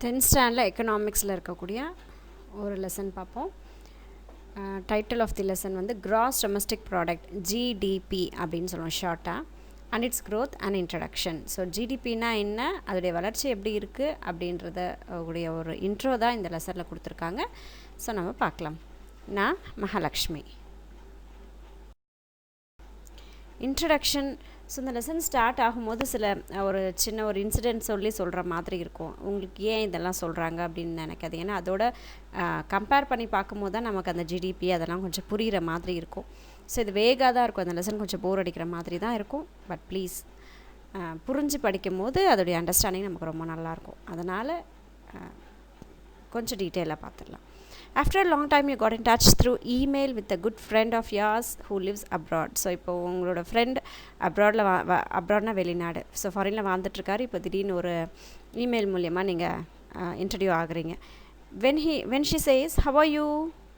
10th ஸ்டாண்டர்டில் எக்கனாமிக்ஸில் இருக்கக்கூடிய ஒரு லெசன் பார்ப்போம். டைட்டில் ஆஃப் தி லெசன் வந்து கிராஸ் டொமஸ்டிக் ப்ராடக்ட் ஜிடிபி அப்படின்னு சொல்லுவோம் ஷார்ட்டாக. And its growth and introduction. So ஜிடிபின்னா என்ன, அதோடைய வளர்ச்சி எப்படி இருக்குது அப்படின்றத உடைய ஒரு இன்ட்ரோ தான் இந்த லெசனில் கொடுத்துருக்காங்க. ஸோ நம்ம பார்க்கலாம். நான் மகாலட்சுமி. இன்ட்ரடக்ஷன். ஸோ இந்த லெசன் ஸ்டார்ட் ஆகும்போது ஒரு சின்ன ஒரு இன்சிடென்ட் சொல்கிற மாதிரி இருக்கும். உங்களுக்கு ஏன் இதெல்லாம் சொல்கிறாங்க அப்படின்னு நினைக்காது. ஏன்னா அதோட கம்பேர் பண்ணி பார்க்கும்போது தான் நமக்கு அந்த ஜிடிபி அதெல்லாம் கொஞ்சம் புரிகிற மாதிரி இருக்கும். ஸோ இது வேகாக தான் இருக்கும். அந்த லெசன் கொஞ்சம் போர் அடிக்கிற மாதிரி தான் இருக்கும். பட் ப்ளீஸ் புரிஞ்சு படிக்கும் போது அதோடைய அண்டர்ஸ்டாண்டிங் நமக்கு ரொம்ப நல்லாயிருக்கும். அதனால் கொஞ்சம் டீட்டெயிலாக பார்த்துடலாம். After a long time you got in touch through email with a good friend of yours who lives abroad. So இப்போ உங்களோட ஃப்ரெண்ட் அப்ராட்னா வெளிநாடு, ஸோ ஃபாரினில் வாழ்ந்துட்டுருக்காரு. இப்போ திடீர்னு ஒரு இமெயில் மூலியமாக நீங்கள் இன்ட்ரடியூ ஆகுறீங்க. when she says how are you,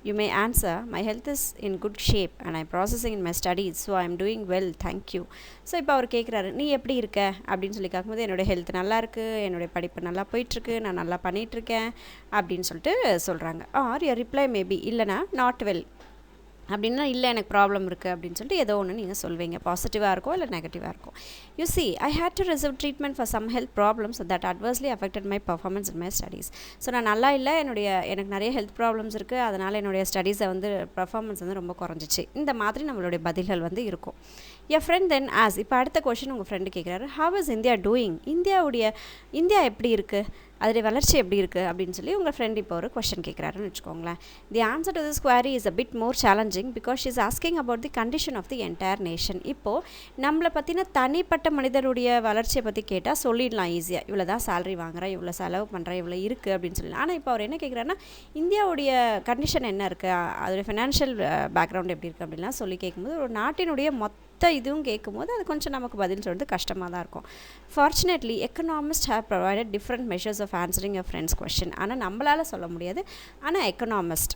you may answer my health is in good shape and I'm processing in my studies, so I'm doing well, thank you. So இப்போ அவர் கேட்குறாரு, நீ எப்படி இருக்க அப்படின்னு சொல்லி கேட்கும்போது என்னுடைய ஹெல்த் நல்லா இருக்குது, என்னுடைய படிப்பு நல்லா போயிட்டுருக்கு, நான் நல்லா பண்ணிகிட்ருக்கேன் அப்படின்னு சொல்லிட்டு சொல்கிறாங்க. ஆர் யர் ரிப்ளை மேபி இல்லைனா நாட் வெல் அப்படின்னா இல்லை எனக்கு ப்ராப்ளம் இருக்குது அப்படின்னு சொல்லிட்டு ஏதோ ஒன்று நீங்கள் சொல்வீங்க. பாசிட்டிவாக இருக்கும் இல்லை நெகட்டிவாக இருக்கும். You see I had to receive treatment for some health problems that adversely affected my performance in my studies. So நான் நல்லா இல்லை, எனக்கு நிறைய ஹெல்த் ப்ராப்ளம்ஸ் இருக்குது, அதனால் என்னுடைய ஸ்டடீஸை வந்து பர்ஃபார்மன்ஸ் வந்து ரொம்ப குறைஞ்சிச்சு. இந்த மாதிரி நம்மளுடைய பதில்கள் வந்து இருக்கும். என் ஃப்ரெண்ட் தென் ஆஸ், இப்போ அடுத்த கொஷின் உங்கள் ஃப்ரெண்டு கேட்குறாரு, how is India doing, India எப்படி இருக்குது, அதோடைய வளர்ச்சி எப்படி இருக்குது அப்படின்னு சொல்லி உங்கள் ஃப்ரெண்ட் இப்போ ஒரு கொஷின் கேட்குறாருன்னு வச்சுக்கோங்களேன். The answer to this query is a bit more challenging because she is asking about the condition of the entire nation. இப்போது நம்மளை பற்றின தனிப்பட்ட மனிதனுடைய வளர்ச்சியை பற்றி கேட்டால் சொல்லிடலாம் ஈஸியாக, இவ்வளோ தான் சேலரி வாங்குறேன், இவ்வளோ செலவு பண்ணுறேன், இவ்வளோ இருக்குது அப்படின்னு சொல்லலாம். ஆனால் இப்போ அவர் என்ன கேட்குறாருன்னா, இந்தியாவுடைய கண்டிஷன் என்ன இருக்குது, அதோடைய ஃபினான்ஷியல் பேக்ரவுண்ட் எப்படி இருக்குது அப்படின்லாம் சொல்லி கேட்கும்போது ஒரு நாட்டினுடைய இதுவும் கேட்கும்போது அது கொஞ்சம் நமக்கு பதில் சொல்கிறது கஷ்டமாக தான் இருக்கும். Fortunately economist have provided different measures of answering your friend's question. ஆனால் நம்மளால் சொல்ல முடியாது, ஆனால் எக்கனாமிஸ்ட்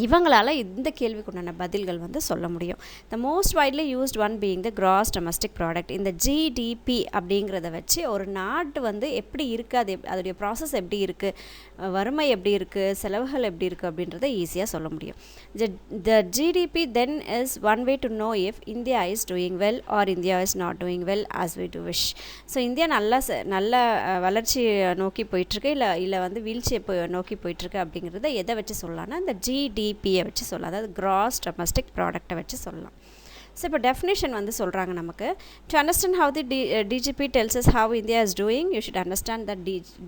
இவங்களால் இந்த கேள்விக்குண்டான பதில்கள் வந்து சொல்ல முடியும். The most widely used one being the cross domestic product. இந்த ஜிடிபி அப்படிங்கிறத வச்சு ஒரு நாட்டு வந்து எப்படி இருக்குது, அதோடைய ப்ராசஸ் எப்படி இருக்குது, வறுமை எப்படி இருக்குது, செலவுகள் எப்படி இருக்குது அப்படின்றத ஈஸியாக சொல்ல முடியும். The GDP then is one way to know if India is doing well or India is not doing well as we do wish. So India நல்ல வளர்ச்சி நோக்கி போயிட்டுருக்கு இல்லை வந்து வீழ்ச்சியை நோக்கி போயிட்டுருக்கு அப்படிங்கிறத எதை வச்சு சொல்லலாம்னா இந்த ஜிடிபியை வச்சு சொல்லலாம், அதாவது கிராஸ் டொமஸ்டிக் ப்ராடக்டை வச்சு சொல்லலாம். ஸோ இப்போ டெஃபினேஷன் வந்து சொல்கிறாங்க நமக்கு. To understand how the DGP டெல்ஸ் is how India is doing, you should understand the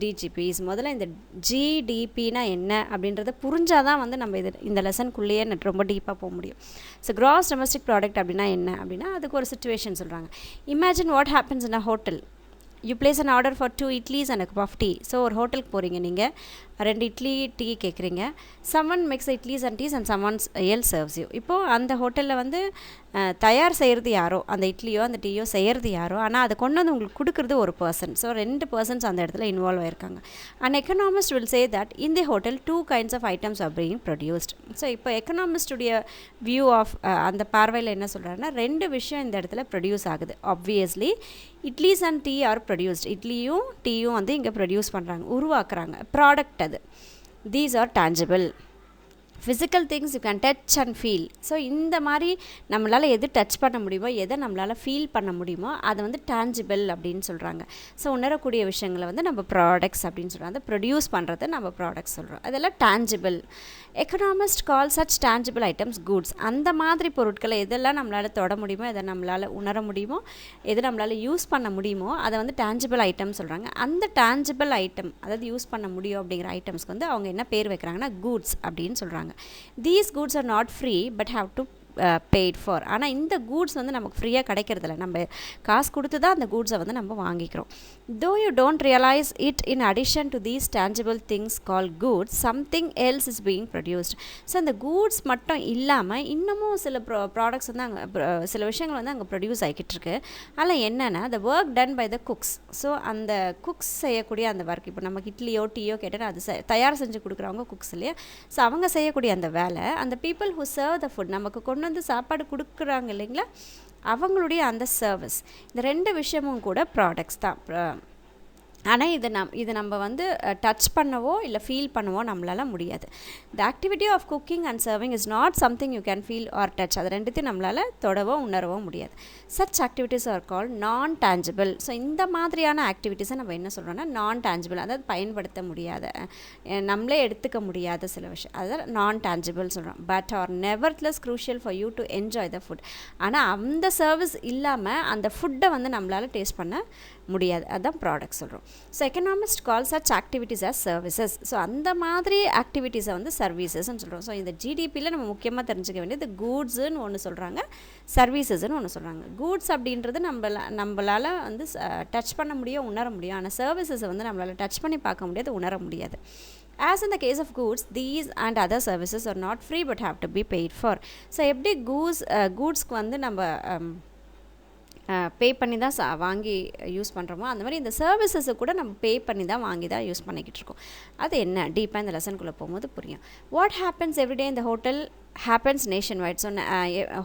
DGP's. முதல்ல இந்த ஜிடிபினா என்ன அப்படின்றத புரிஞ்சால் தான் வந்து நம்ம இந்த லெசனுக்குள்ளேயே ரொம்ப டீப்பாக போக முடியும். ஸோ கிராஸ் டொமஸ்டிக் ப்ராடக்ட் அப்படின்னா என்ன அப்படின்னா அதுக்கு ஒரு சிச்சுவேஷன் சொல்கிறாங்க. Imagine what happens in a hotel. You place an order for 2 idlis and a cup of tea. So ஒரு ஹோட்டலுக்கு போகிறீங்க, நீங்கள் 2 இட்லி டீ கேட்குறீங்க. someone makes the idlis and teas and someone else serves you. இப்போது அந்த ஹோட்டலில் வந்து தயார் செய்கிறது யாரோ, அந்த இட்லியோ அந்த டீயோ செய்கிறது யாரோ, ஆனால் அதை கொண்டு வந்து உங்களுக்கு கொடுக்குறது ஒரு பர்சன். ஸோ 2 பர்சன்ஸ் அந்த இடத்துல இன்வால்வ் ஆயிருக்காங்க. And economist will say that in the hotel 2 kinds of items are being produced. So இப்போ எக்கனாமிஸ்டுடைய வியூ ஆஃப் அந்த பார்வையில் என்ன சொல்கிறாருன்னா 2 விஷயம் இந்த இடத்துல ப்ரொடியூஸ் ஆகுது. Obviously idlis and tea R produced. இட்லியும் டீயும் வந்து இங்கே ப்ரொடியூஸ் பண்ணுறாங்க, உருவாக்குறாங்க ப்ராடக்ட். அது these are tangible physical things you can touch and feel. So இந்த மாதிரி நம்மளால் எது டச் பண்ண முடியுமோ, எதை நம்மளால் ஃபீல் பண்ண முடியுமோ அதை வந்து tangible அப்படின்னு சொல்கிறாங்க. ஸோ உணரக்கூடிய விஷயங்களை வந்து நம்ம ப்ராடக்ட்ஸ் அப்படின்னு சொல்கிறோம். அதை ப்ரொடியூஸ் பண்ணுறதை நம்ம ப்ராடக்ட்ஸ் சொல்கிறோம். அதெல்லாம் tangible. Economist call such tangible items goods. அந்த மாதிரி பொருட்களை எதெல்லாம் நம்மளால் தொட முடியுமோ, எதை நம்மளால் உணர முடியுமோ, எது நம்மளால் யூஸ் பண்ண முடியுமோ அதை வந்து tangible ஐட்டம் சொல்கிறாங்க. அந்த tangible ஐட்டம், அதாவது யூஸ் பண்ண முடியும் அப்படிங்கிற ஐட்டம்ஸ்க்கு வந்து அவங்க என்ன பேர் வைக்கிறாங்கன்னா கூட்ஸ் அப்படின்னு சொல்கிறாங்க. These goods are not free but have to paid for. ஆனால் இந்த கூட்ஸ் வந்து நமக்கு ஃப்ரீயாக கிடைக்கிறதில்ல, நம்ம காசு கொடுத்து தான் அந்த கூட்ஸை வந்து நம்ம வாங்கிக்கிறோம். though you don't realize it, in addition to these tangible things called goods, something else is being produced. So அந்த கூட்ஸ் மட்டும் இல்லாமல் இன்னமும் சில ப்ராடக்ட்ஸ் வந்து அங்கே சில விஷயங்கள் வந்து அங்கே ப்ரொடியூஸ் ஆகிக்கிட்டு இருக்கு. அதில் என்னென்னா the work done by the cooks. So அந்த குக்ஸ் செய்யக்கூடிய அந்த ஒர்க், இப்போ நமக்கு இட்லியோ டீயோ கேட்டால் அது தயார் செஞ்சு கொடுக்குறவங்க குக்ஸ் இல்லையா. ஸோ அவங்க செய்யக்கூடிய அந்த வேலை, அந்த people who serve the food, நமக்கு கொண்டு வந்து சாப்பாடு கொடுக்குறாங்க இல்லைங்களா, அவங்களுடைய அந்த சர்வீஸ், இந்த 2 விஷயமும் கூட ப்ராடக்ட்ஸ் தான். ஆனால் இது நம்ம வந்து டச் பண்ணவோ இல்லை ஃபீல் பண்ணவோ நம்மளால் முடியாது. The activity of cooking and serving is not something you can feel or touch. அது ரெண்டுத்தையும் நம்மளால் தொடவோ உணரவோ முடியாது. Such activities are called non tangible. So இந்த மாதிரியான ஆக்டிவிட்டீஸை நம்ம என்ன சொல்கிறோன்னா நான் டேஞ்சிபிள், அதாவது பயன்படுத்த முடியாத, நம்மளே எடுத்துக்க முடியாத சில விஷயம், அதாவது நான் டேஞ்சிபிள் சொல்கிறோம். But are nevertheless crucial for you to enjoy the food. ஆனால் அந்த சர்வீஸ் இல்லாமல் அந்த ஃபுட்டை வந்து நம்மளால் டேஸ்ட் பண்ண முடியாது. அதுதான் ப்ராடக்ட் சொல்கிறோம். So economist call such activities as services. So அந்த மாதிரி ஆக்டிவிட்டீஸை வந்து சர்வீசஸ்ன்னு சொல்கிறோம். ஸோ இந்த ஜிடிபியில் நம்ம முக்கியமாக தெரிஞ்சுக்க வேண்டியது கூட்ஸுன்னு ஒன்று சொல்கிறாங்க, சர்வீசஸ்ன்னு ஒன்று சொல்கிறாங்க. கூட்ஸ் அப்படின்றது நம்மளால் வந்து டச் பண்ண முடியும், உணர முடியும். ஆனால் சர்வீசஸை வந்து நம்மளால் டச் பண்ணி பார்க்க முடியாது, உணர முடியாது. As in the case of goods, these and other services are not free but have to be paid for. So எப்படி கூட்ஸ்க்கு வந்து நம்ம பே பண்ணி தான் வாங்கி யூஸ் பண்ணுறோமோ, அந்த மாதிரி இந்த சர்வீசஸை கூட நம்ம பே பண்ணி தான் வாங்கி தான் யூஸ் பண்ணிக்கிட்டு இருக்கோம். அது என்ன டீப்பாக இந்த லெசனுக்குள்ளே போகும்போது புரியும். வாட் ஹேப்பன்ஸ் எவ்ரிடே இந்த hotel happens nation wide. So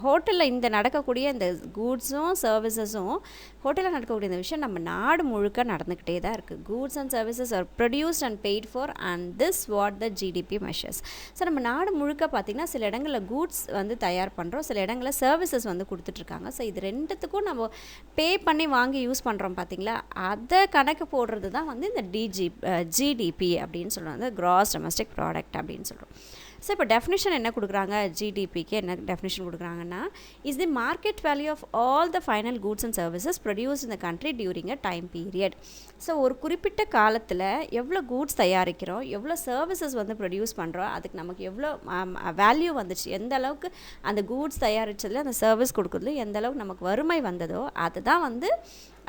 ஹோட்டலில் இந்த நடக்கக்கூடிய இந்த கூட்ஸும் சர்வீசஸும் ஹோட்டலில் நடக்கக்கூடிய இந்த விஷயம் நம்ம நாடு முழுக்க நடந்துக்கிட்டே தான் இருக்குது. Goods and services R produced and paid for and this what the GDP measures. So நம்ம நாடு முழுக்க பார்த்திங்கன்னா சில இடங்களில் கூட்ஸ் வந்து தயார் பண்ணுறோம், சில இடங்களில் சர்வீசஸ் வந்து கொடுத்துட்ருக்காங்க. ஸோ இது ரெண்டுத்துக்கும் நம்ம பே பண்ணி வாங்கி யூஸ் பண்ணுறோம் பார்த்திங்களா, அதை கணக்கு போடுறது தான் வந்து இந்த ஜிடிபி அப்படின்னு சொல்கிறோம், அந்த கிராஸ் டொமஸ்டிக் ப்ராடக்ட் அப்படின்னு சொல்கிறோம். ஸோ இப்போ டெஃபினிஷன் என்ன கொடுக்குறாங்க, ஜிடிபிக்கு என்ன டெஃபினிஷன் கொடுக்குறாங்கன்னா, is the market value of all the final goods and services produce in the country during a time period. So ஒரு குறிப்பிட்ட காலத்தில் எவ்வளோ கூட்ஸ் தயாரிக்கிறோம், எவ்வளோ சர்வீசஸ் வந்து ப்ரொடியூஸ் பண்ணுறோம், அதுக்கு நமக்கு எவ்வளோ வேல்யூ வந்துச்சு, எந்த அளவுக்கு அந்த கூட்ஸ் தயாரித்ததில் அந்த சர்வீஸ் கொடுக்குறதுல எந்த அளவுக்கு நமக்கு வறுமை வந்ததோ அதுதான் வந்து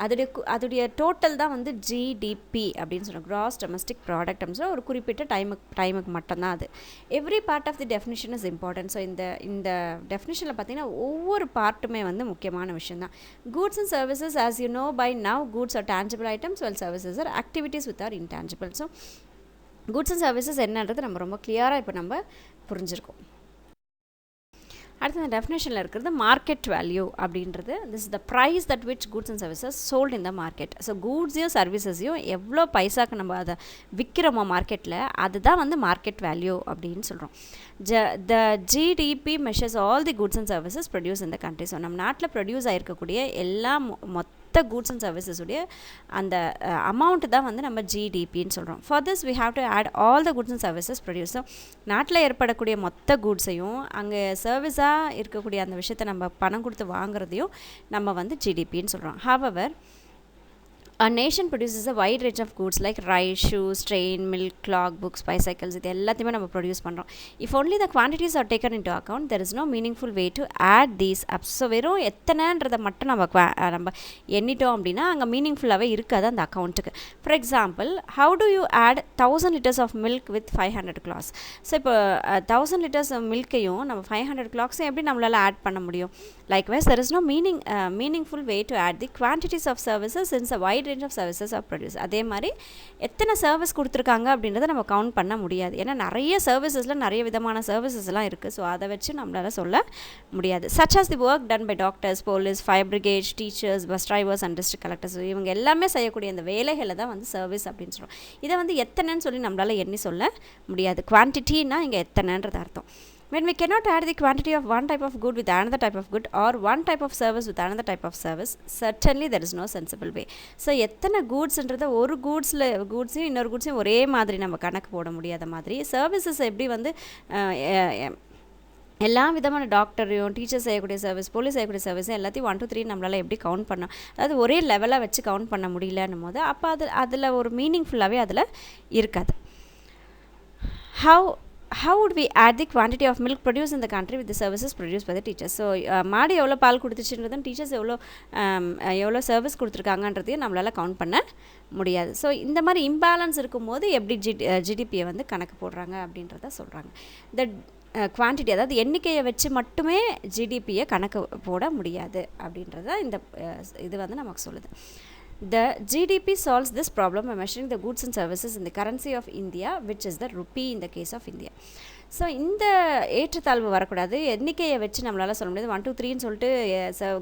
அதோடைய டோட்டல் தான் வந்து ஜிடிபி அப்படின்னு சொல்கிறோம், கிராஸ் டொமஸ்டிக் ப்ராடக்ட் அப்படின்னு சொல்ல ஒரு குறிப்பிட்ட டைமுக்கு மட்டும்தான் அது. Every part of the definition is important. So இந்த டெஃபினிஷனில் பார்த்திங்கன்னா ஒவ்வொரு பார்ட்டுமே வந்து முக்கியமான விஷயம் தான். Goods and services as you know by now, goods are tangible items, well services are activities with are intangible. So goods and services என்னன்றது நம்ம ரொம்ப கிளியராக இப்போ நம்ம புரிஞ்சிருக்கோம். அடுத்து இந்த டெஃபினேஷனில் இருக்கிறது மார்க்கெட் வேல்யூ அப்படின்றது, this is the price that which goods and services sold in the market. So கூட்ஸையும் சர்வீசஸையும் எவ்வளோ பைசாக்கு நம்ம அதை விற்கிறோமோ மார்க்கெட்டில், அதுதான் வந்து மார்க்கெட் வேல்யூ அப்படின்னு சொல்கிறோம். த GDP measures all the goods and services produce இந்த கண்ட்ரி. ஸோ நம்ம நாட்டில் ப்ரொடியூஸ் ஆகிருக்கக்கூடிய எல்லா கூட்ஸ் அண்ட் சர்வீசஸுடைய அந்த அமௌண்ட் தான் வந்து நம்ம ஜிடிபின்னு சொல்கிறோம். For this we have to add all the goods and services produce. So நாட்டில் ஏற்படக்கூடிய மொத்த கூட்ஸையும் அங்கே சர்வீஸாக இருக்கக்கூடிய அந்த விஷயத்தை நம்ம பணம் கொடுத்து வாங்குறதையும் நம்ம வந்து ஜிடிபின்னு சொல்கிறோம். However a nation produces a wide range of goods like rice, shoes, train, milk, clock, books, bicycles. இது எல்லாத்தையுமே நம்ம ப்ரொடியூஸ் பண்ணுறோம். If only the quantities are taken into account, there is no meaningful way to add these up. So வெறும் எத்தனைன்றதை மட்டும் நம்ம எண்ணிட்டோம் அப்படின்னா அங்கே மீனிங்ஃபுல்லாகவே இருக்காது அந்த அக்கௌண்ட்டுக்கு. For example, how do you add 1000 liters of milk with 500 clocks? So இப்போ 1000 liters மில்கையும் நம்ம 500 clocks-ஐயும் எப்படி நம்மளால் ஆட் பண்ண முடியும்? Likewise, there is no meaningful way to add the quantities of services since a wide range of services are produced. அதே மாதிரி எத்தனை service கொடுத்துருக்காங்க அப்படின்றத நம்ம கவுண்ட் பண்ண முடியாது. ஏன்னா நிறைய சர்வீசஸில் நிறைய விதமான சர்வீசஸ்லாம் இருக்குது. ஸோ அதை வச்சு நம்மளால் சொல்ல முடியாது. such as the work done by doctors, police, fire brigade, teachers, bus drivers and district collectors. இவங்க எல்லாமே செய்யக்கூடிய இந்த வேலைகளை தான் வந்து சர்வீஸ் அப்படின்னு சொல்கிறோம். இதை வந்து எத்தனைன்னு சொல்லி நம்மளால் எண்ணி சொல்ல முடியாது. குவான்டிட்டின்னா இங்கே எத்தனைன்றது அர்த்தம். When we cannot add the quantity of one type of good with another type of good or one type of service with another type of service, certainly there is no sensible way. So எத்தனை கூட்ஸ்ன்றதை ஒரு கூட்ஸையும் இன்னொரு கூட்ஸையும் ஒரே மாதிரி நம்ம கணக்கு போட முடியாத மாதிரி சர்வீசஸ் எப்படி வந்து எல்லா விதமான டாக்டரையும் டீச்சர்ஸ் செய்யக்கூடிய சர்வீஸ், போலீஸ் செய்யக்கூடிய சர்வீஸ் எல்லாத்தையும் 1 2 3 நம்மளால் எப்படி கவுண்ட் பண்ணோம், அதாவது ஒரே லெவலாக வச்சு கவுண்ட் பண்ண முடியலன்னும் போது அப்போ அதில் ஒரு மீனிங்ஃபுல்லாகவே அதில் இருக்காது. How would we add the quantity of milk produced in the country with the services produced by the teachers? So மாடு எவ்வளோ பால் கொடுத்துச்சுன்றதும் டீச்சர்ஸ் எவ்வளோ சர்வீஸ் கொடுத்துருக்காங்கன்றதையும் நம்மளால் கவுண்ட் பண்ண முடியாது. ஸோ இந்த மாதிரி இம்பேலன்ஸ் இருக்கும்போது எப்படி ஜிடிபியை வந்து கணக்கு போடுறாங்க அப்படின்றத சொல்கிறாங்க. த குவான்டிட்டி, அதாவது எண்ணிக்கையை வச்சு மட்டுமே ஜிடிபியை கணக்கு போட முடியாது அப்படின்றத இந்த இது வந்து நமக்கு சொல்லுது. The GDP solves this problem by measuring the goods and services in the currency of India, which is the rupee in the case of India. So இந்த ஏற்றத்தாழ்வு வரக்கூடாது. எண்ணிக்கையை வச்சு நம்மளால் சொல்ல முடியாது. 1 2 3ன்னு சொல்லிட்டு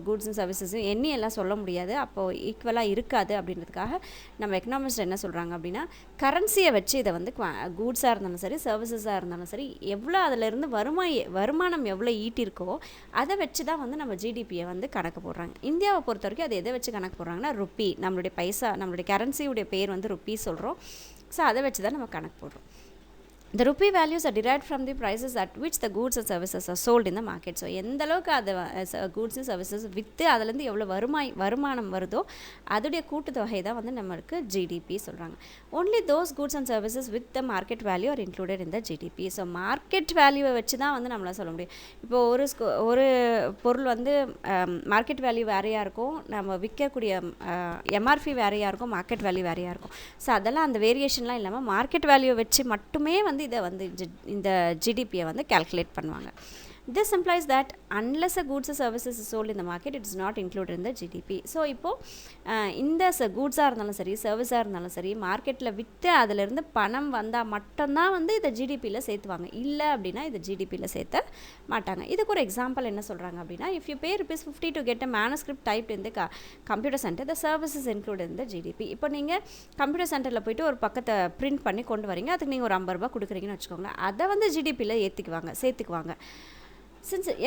கூட்ஸ் அண்ட் சர்வீசஸும் எண்ணியெல்லாம் சொல்ல முடியாது. அப்போது ஈக்குவலாக இருக்காது அப்படின்றதுக்காக நம்ம எக்கனாமிஸ்ட் என்ன சொல்கிறாங்க அப்படின்னா, கரன்சியை வச்சு இதை வந்து கூட்ஸாக இருந்தாலும் சரி, சர்வீசஸாக இருந்தாலும் சரி, எவ்வளோ அதிலிருந்து வருமானம் எவ்வளோ ஈட்டிருக்கோ அதை வச்சு தான் வந்து நம்ம ஜிடிபியை வந்து கணக்கு போடுறாங்க. இந்தியாவை பொறுத்த வரைக்கும் அதை எதை வச்சு கணக்கு போடுறாங்கன்னா, ருப்பி, நம்மளுடைய பைசா, நம்மளுடைய கரன்சியுடைய பேர் வந்து ருப்பி சொல்கிறோம். ஸோ அதை வச்சு தான் நம்ம கணக்கு போடுறோம். The rupee values are derived from the prices at which the goods and services are sold in the market. So எந்த அளவுக்கு அது கூட்ஸ் அண்ட் சர்வீசஸ் விற்று அதுலேருந்து எவ்வளோ வருமானம் வருதோ அதோடைய கூட்டுத்தொகை தான் வந்து நம்மளுக்கு ஜிடிபி சொல்கிறாங்க. only those goods and services with the market value are included in the GDP. So market வேல்யூவை வச்சு தான் வந்து நம்மளால் சொல்ல முடியும். இப்போது ஒரு பொருள் வந்து மார்க்கெட் வேல்யூ வேறையாக இருக்கும், நம்ம விற்கக்கூடிய எம்ஆர்பி வேறையாக இருக்கும், மார்க்கெட் வேல்யூ வேறையாக இருக்கும். ஸோ அதெல்லாம் அந்த வேரியேஷன்லாம் இல்லாமல் மார்க்கெட் வேல்யூவை வச்சு மட்டுமே வந்து இதை வந்து இந்த ஜிடிபியை வந்து கால்குலேட் பண்ணுவாங்க. This implies that unless a goods or services is sold in the market, it is not included in the GDP. So இப்போது இந்த கூட்ஸாக இருந்தாலும் சரி, சர்வீஸாக இருந்தாலும் சரி, மார்க்கெட்டில் விற்று அதிலிருந்து பணம் வந்தால் மட்டும்தான் வந்து இதை ஜிடிபியில் சேர்த்துவாங்க. இல்லை அப்படின்னா இதை ஜிடிபியில் சேர்த்த மாட்டாங்க. இதுக்கு ஒரு எக்ஸாம்பிள் என்ன சொல்கிறாங்க அப்படின்னா, if you pay ₹50 to get a manuscript typed in the computer center, the service is included in the GDP. இப்போ நீங்கள் கம்ப்யூட்டர் சென்டரில் போய்ட்டு ஒரு பக்கத்தை பிரிண்ட் பண்ணி கொண்டு வரீங்க, அதுக்கு நீங்கள் ஒரு ₹50 கொடுக்குறீங்கன்னு வச்சுக்கோங்களேன். அதை வந்து ஜிடிபியில் சேர்த்துக்குவாங்க.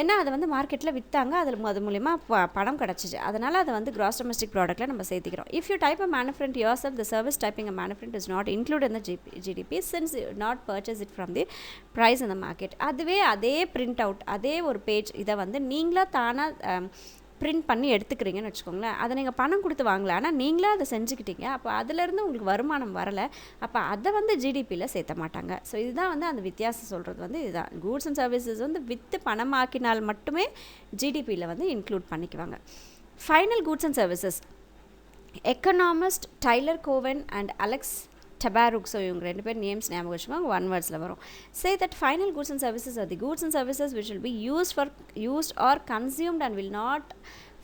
ஏன்னா அதை வந்து மார்க்கெட்டில் விற்றாங்க, அது மூலிமா பணம் கிடச்சிச்சு, அதனால் அதை வந்து கிராஸ் டொமஸ்டிக் ப்ராடக்ட்டில் நம்ம சேர்த்திக்கிறோம். If you type a manuscript yourself, the service typing a manuscript is not include in the GDP since not purchase it from the price in the market. அதுவே அதே பிரிண்ட் அவுட், அதே ஒரு page இதை வந்து நீங்களாக தானாக print பண்ணி எடுத்துக்கிறீங்கன்னு வச்சுக்கோங்களேன். அதை நீங்கள் பணம் கொடுத்து வாங்கல, ஆனால் நீங்களே அதை செஞ்சுக்கிட்டீங்க, அப்போ அதிலேருந்து உங்களுக்கு வருமானம் வரலை, அப்போ அதை வந்து ஜிடிபியில் சேர்த்த மாட்டாங்க. ஸோ இதுதான் வந்து அந்த வித்தியாசம் சொல்கிறது வந்து இதுதான். கூட்ஸ் அண்ட் சர்வீசஸ் வந்து விற்று பணமாக்கினால் மட்டுமே ஜிடிபியில் வந்து இன்க்ளூட் பண்ணிக்குவாங்க. Final goods and services, economist Tyler Cowen and Alex Tabarrok, so இவங்க 2 பேர் நேம்ஸ் ஞாபகம் வச்சுக்கோங்க, 1 வேர்ட்ஸில் வரும். Say that final goods and services are the goods and services which will be used or consumed and will not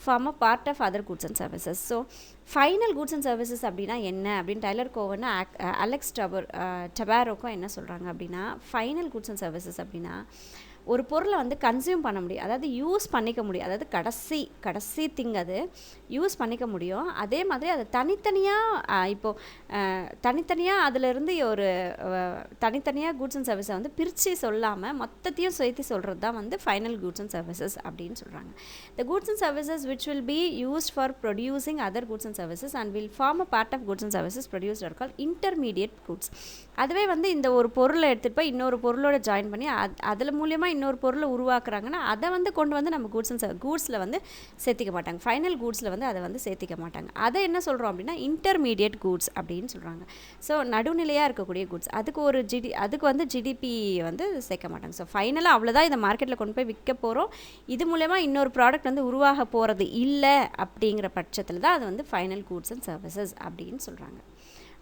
form a part of other goods and services. So final goods and services அப்படின்னா என்ன அப்படின்னு tailor கோவன் Alex டபாரோக்கும் என்ன சொல்கிறாங்க அப்படின்னா, final goods and services அப்படின்னா ஒரு பொருளை வந்து கன்சியூம் பண்ண முடியும், அதாவது யூஸ் பண்ணிக்க முடியும், அதாவது கடைசி திங் அது யூஸ் பண்ணிக்க முடியும். அதே மாதிரி அதை தனித்தனியாக அதிலிருந்து ஒரு தனித்தனியாக கூட்ஸ் அண்ட் சர்வீஸை வந்து பிரித்து சொல்லாமல் மொத்தத்தையும் சேர்த்து சொல்கிறது தான் வந்து ஃபைனல் கூட்ஸ் அண்ட் சர்வீசஸ் அப்படின்னு சொல்கிறாங்க. த goods and services which will be used for producing other goods and services and will form a part of goods and services produced are called intermediate goods. அதுவே வந்து இந்த ஒரு பொருளை எடுத்துகிட்டு போய் இன்னொரு பொருளோட ஜாயின் பண்ணி அதில் மூலியமாக இன்னொரு பொருளை உருவாக்குறாங்கன்னா அதை வந்து கொண்டு வந்து நம்ம கூட்ஸில் வந்து சேர்த்திக்க மாட்டாங்க. ஃபைனல் கூட்ஸில் வந்து அதை வந்து சேர்த்திக்க மாட்டாங்க. அதை என்ன சொல்கிறோம் அப்படின்னா இன்டர்மீடியட் கூட்ஸ் அப்படின்னு சொல்கிறாங்க. ஸோ நடுநிலையாக இருக்கக்கூடிய கூட்ஸ், அதுக்கு வந்து ஜிடிபி வந்து சேர்க்க மாட்டாங்க. ஸோ ஃபைனலாக அவ்வளோதான், இதை மார்க்கெட்டில் கொண்டு போய் விற்க போகிறோம், இது மூலமா இன்னொரு ப்ராடக்ட் வந்து உருவாக போகிறது இல்லை அப்படிங்கிற பட்சத்தில் தான் அது வந்து ஃபைனல் கூட்ஸ் அண்ட் சர்வீசஸ் அப்படின்னு சொல்கிறாங்க.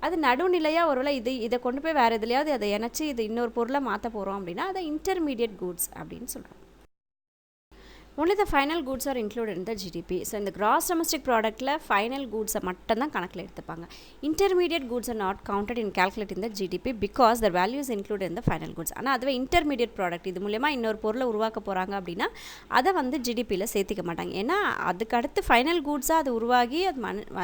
அது நடுநிலையாக ஒருவேளை இதை கொண்டு போய் வேறு எதுலையாவது அதை இணைச்சி இது இன்னொரு பொருளை மாற்ற போகிறோம் அப்படின்னா அதை இன்டர்மீடியட் கூட்ஸ் அப்படின்னு சொல்கிறோம். only the final goods are included in the GDP. So இந்த கிராஸ் டொமஸ்டிக் ப்ராடக்ட்டில் ஃபைனல் கூட்ஸை மட்டும்தான் கணக்கில் எடுத்துப்பாங்க. Intermediate goods are not counted in calculating the GDP because the value is include in the final goods. ஆனால் அதுவே intermediate product இது மூலமாக இன்னொரு பொருளை உருவாக்க போகிறாங்க அப்படின்னா அதை வந்து ஜிடிபியில் சேர்த்திக்க மாட்டாங்க. ஏன்னா அதுக்கு அடுத்து ஃபைனல் கூட்ஸாக அது உருவாகி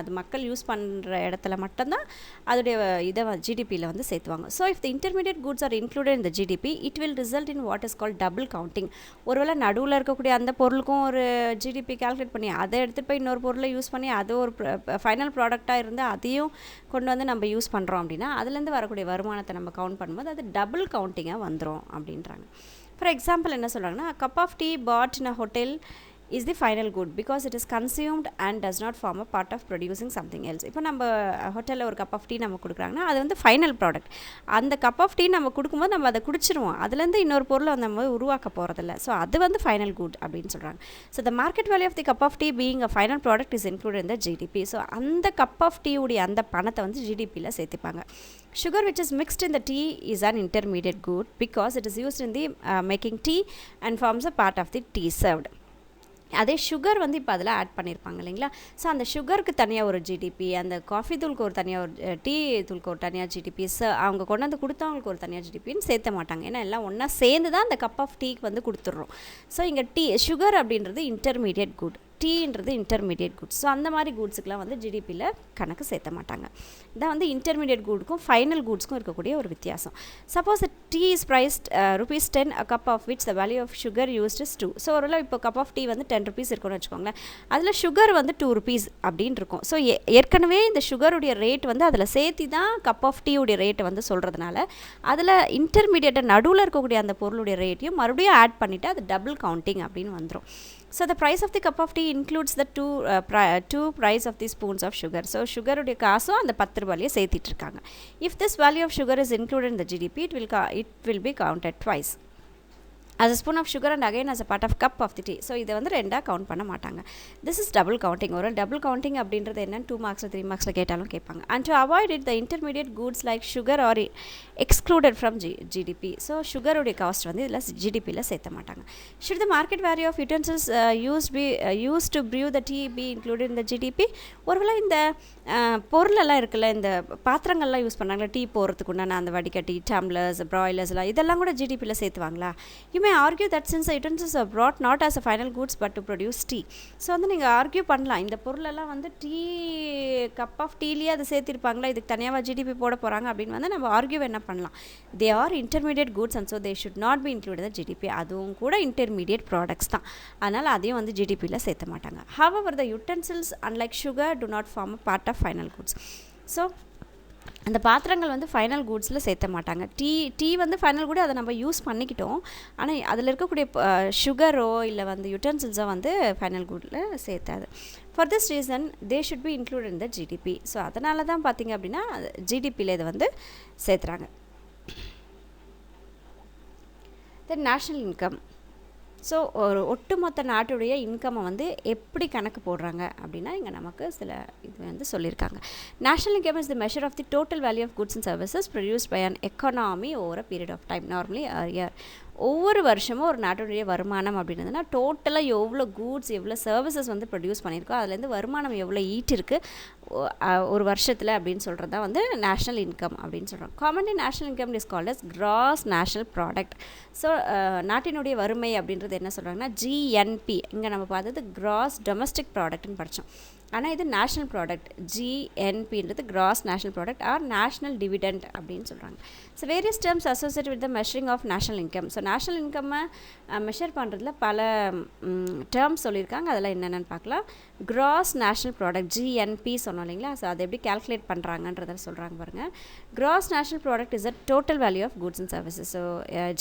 அது மக்கள் யூஸ் பண்ணுற இடத்துல மட்டும்தான் அதோடைய இதை ஜிடிபியில் வந்து சேர்த்துவாங்க. So if the intermediate goods are included in the GDP it will result in what is called double counting. ஒருவேளை நடுவில் இருக்கக்கூடிய அந்த பொருளுக்கும் ஒரு ஜிடிபி கால்குலேட் பண்ணி அதை எடுத்துகிட்டு போய் இன்னொரு பொருளை யூஸ் பண்ணி அது ஒரு ஃபைனல் ப்ராடக்டாக இருந்து அதையும் கொண்டு வந்து நம்ம யூஸ் பண்ணுறோம் அப்படின்னா அதுலேருந்து வரக்கூடிய வருமானத்தை நம்ம கவுண்ட் பண்ணும்போது அது டபுள் கவுண்டிங்காக வந்துடும் அப்படின்றாங்க. ஃபார் எக்ஸாம்பிள் என்ன சொல்கிறாங்கன்னா, cup of tea put in a hotel is the final good because it is consumed and does not form a part of producing something else. இப்போ நம்ம ஹோட்டலில் ஒரு கப் ஆஃப் டீ நம்ம கொடுக்குறாங்கன்னா அது வந்து ஃபைனல் ப்ராடக்ட். அந்த கப் ஆஃப் டீ நம்ம கொடுக்கும்போது நம்ம அதை குடிச்சிருவோம், அதுலேருந்து இன்னொரு பொருளை நம்ம உருவாக்க போகிறதில்ல. ஸோ அது வந்து ஃபைனல் குட் அப்படின்னு சொல்கிறாங்க. So the market value of the cup of tea being a final product is include in the GDP. So அந்த கப் ஆஃப் டீ உடைய அந்த பணத்தை வந்து ஜிடிபியில் சேர்த்துப்பாங்க. Sugar which is mixed in the tea is an intermediate good because it is used in the making tea and forms a part of the tea served. அதே sugar வந்து இப்போ அதில் ஆட் பண்ணியிருப்பாங்க இல்லைங்களா. ஸோ அந்த சுகருக்கு தனியாக ஒரு ஜிடிபி, அந்த காஃபி தூளுக்கு ஒரு தனியாக ஒரு டீ தூளுக்கு ஒரு தனியாக ஜிடிபி, அவங்க கொண்டு வந்து கொடுத்தவங்களுக்கு ஒரு தனியாக ஜிடிபின்னு சேர்த்த மாட்டாங்க. ஏன்னா எல்லாம் ஒன்றா சேர்ந்து தான் அந்த கப் ஆஃப் டீக்கு வந்து கொடுத்துட்றோம். ஸோ இங்கே சுகர் அப்படின்றது இன்டர்மீடியட் குட், டீன்றது இன்டர்மீடியட் குட்ஸ். ஸோ அந்த மாதிரி குட்ஸுக்கெலாம் வந்து ஜிடிபியில் கணக்கு சேர்த்த மாட்டாங்க. இதான் வந்து இன்டர்மீடியட் குட்க்கும் ஃபைனல் குட்ஸ்க்கும் இருக்கக்கூடிய ஒரு வித்தியாசம். Suppose tea is prized ₹10 a cup of which the value of sugar used is 2. So ஒரு இப்போ கப் ஆஃப் டீ வந்து ₹10 இருக்குன்னு வச்சுக்கோங்களேன். அதில் சுகர் வந்து ₹2 அப்படின்னு இருக்கும். ஸோ ஏற்கனவே இந்த சுகருடைய ரேட் வந்து அதில் சேர்த்தி தான் கப் ஆஃப் டீயுடைய ரேட்டை வந்து சொல்கிறதுனால அதில் இன்டர்மீடியட்டாக நடுவில் இருக்கக்கூடிய அந்த பொருளுடைய ரேட்டையும் மறுபடியும் ஆட் பண்ணிவிட்டு அது டபுள் கவுண்டிங் அப்படின்னு வந்துடும். So the price of the cup of tea includes the two price of the spoons of sugar. So sugar உடைய காசும் அந்த ₹10 சேர்த்திட்டு இருக்காங்க. If this value of sugar is included in the GDP, it will be counted twice. as a spoon of sugar and again as a part of cup of the tea. So இதை வந்து ரெண்டாக count பண்ண மாட்டாங்க. This is double counting. ஒரு double counting அப்படின்றது என்னன்னு 2 marks 3 marks கேட்டாலும் கேட்பாங்க. And to avoid it, the intermediate goods like sugar are excluded from GDP. So sugar உடைய காஸ்ட் வந்து இதில் GDPயில் சேர்த்த மாட்டாங்க. Should the market value of utensils used to brew the tea be included in the GDP? ஒருவேளை இந்த பொருளெல்லாம் இருக்குல்ல, இந்த பாத்திரங்கள்லாம் யூஸ் பண்ணாங்களா டீ போடுறதுக்கு உண்டான அந்த வடிகட்டி, டம்ளர்ஸ், ப்ராய்லர்ஸ்லாம் இதெல்லாம் கூட ஜிடிபியில் சேர்த்துவாங்களா? You may argue that since the utensils are brought not as a final goods but to produce tea. So வந்து நீங்கள் ஆர்கியூ பண்ணலாம், இந்த பொருளெல்லாம் வந்து டீ கப் ஆஃப் டீலேயே அதை சேர்த்திருப்பாங்களா, இதுக்கு தனியாக ஜிடிபி போட போகிறாங்க அப்படின்னு வந்து நம்ம ஆர்கியூ என்ன பண்ணலாம். They are intermediate goods and so they should not be included the GDP. அதுவும் கூட இன்டர்மீடியட் ப்ராடக்ட்ஸ் தான், அதனால் அதையும் வந்து ஜிடிபியில் சேர்த்த மாட்டாங்க. However, the utensils unlike sugar do not form a part of final goods. So அந்த பாத்திரங்கள் வந்து ஃபைனல் குட்ஸில் சேர்த்த மாட்டாங்க. டீ வந்து ஃபைனல் கூட அதை நம்ம யூஸ் பண்ணிக்கிட்டோம், ஆனால் அதில் இருக்கக்கூடிய சுகரோ இல்லை வந்து யுட்டென்சில்ஸோ வந்து ஃபைனல் குட்டில் சேர்த்தாது. For this reason they should be include in the GDP. So அதனால தான் பார்த்திங்க அப்படின்னா ஜிடிபியில் இதை வந்து சேர்த்துறாங்க. Then national income. ஸோ ஒரு ஒட்டுமொத்த நாட்டுடைய இன்கம்மை வந்து எப்படி கணக்கு போடுறாங்க அப்படின்னா இங்கே நமக்கு சில இது வந்து சொல்லியிருக்காங்க. National income is the measure of the total value of goods and services produced by an economy over a period of time, normally year. ஒவ்வொரு வருஷமும் ஒரு நாட்டுடைய வருமானம் அப்படின்றதுனா டோட்டலாக எவ்வளோ கூட்ஸ் எவ்வளோ சர்வீசஸ் வந்து ப்ரொடியூஸ் பண்ணியிருக்கோ அதுலேருந்து வருமானம் எவ்வளோ ஈட்டிருக்கு ஒரு வருஷத்தில் அப்படின்னு சொல்கிறது தான் வந்து நேஷ்னல் இன்கம் அப்படின்னு சொல்கிறோம். Commonly national income is called as gross national product. So நாட்டினுடைய வறுமை அப்படின்றது என்ன சொல்கிறாங்கன்னா ஜிஎன்பி, இங்கே நம்ம பார்த்தது கிராஸ் டொமஸ்டிக் ப்ராடக்ட்னு படித்தோம், ஆனால் இது நேஷ்னல் ப்ராடக்ட். ஜிஎன்பின்றது gross national product or national dividend அப்படின்னு சொல்கிறாங்க. So various terms associate with the measuring of national income. So national இன்கம்மை மெஷர் பண்ணுறதுல பல டேர்ம்ஸ் சொல்லியிருக்காங்க, அதெல்லாம் என்னென்னு பார்க்கலாம். கிராஸ் நேஷ்னல் ப்ராடக்ட் ஜிஎன்பி சொன்னோம் இல்லைங்களா, ஸோ அதை எப்படி கால்குலேட் பண்ணுறாங்கன்றத சொல்கிறாங்க பாருங்கள். Gross national product is a total value of goods and services. So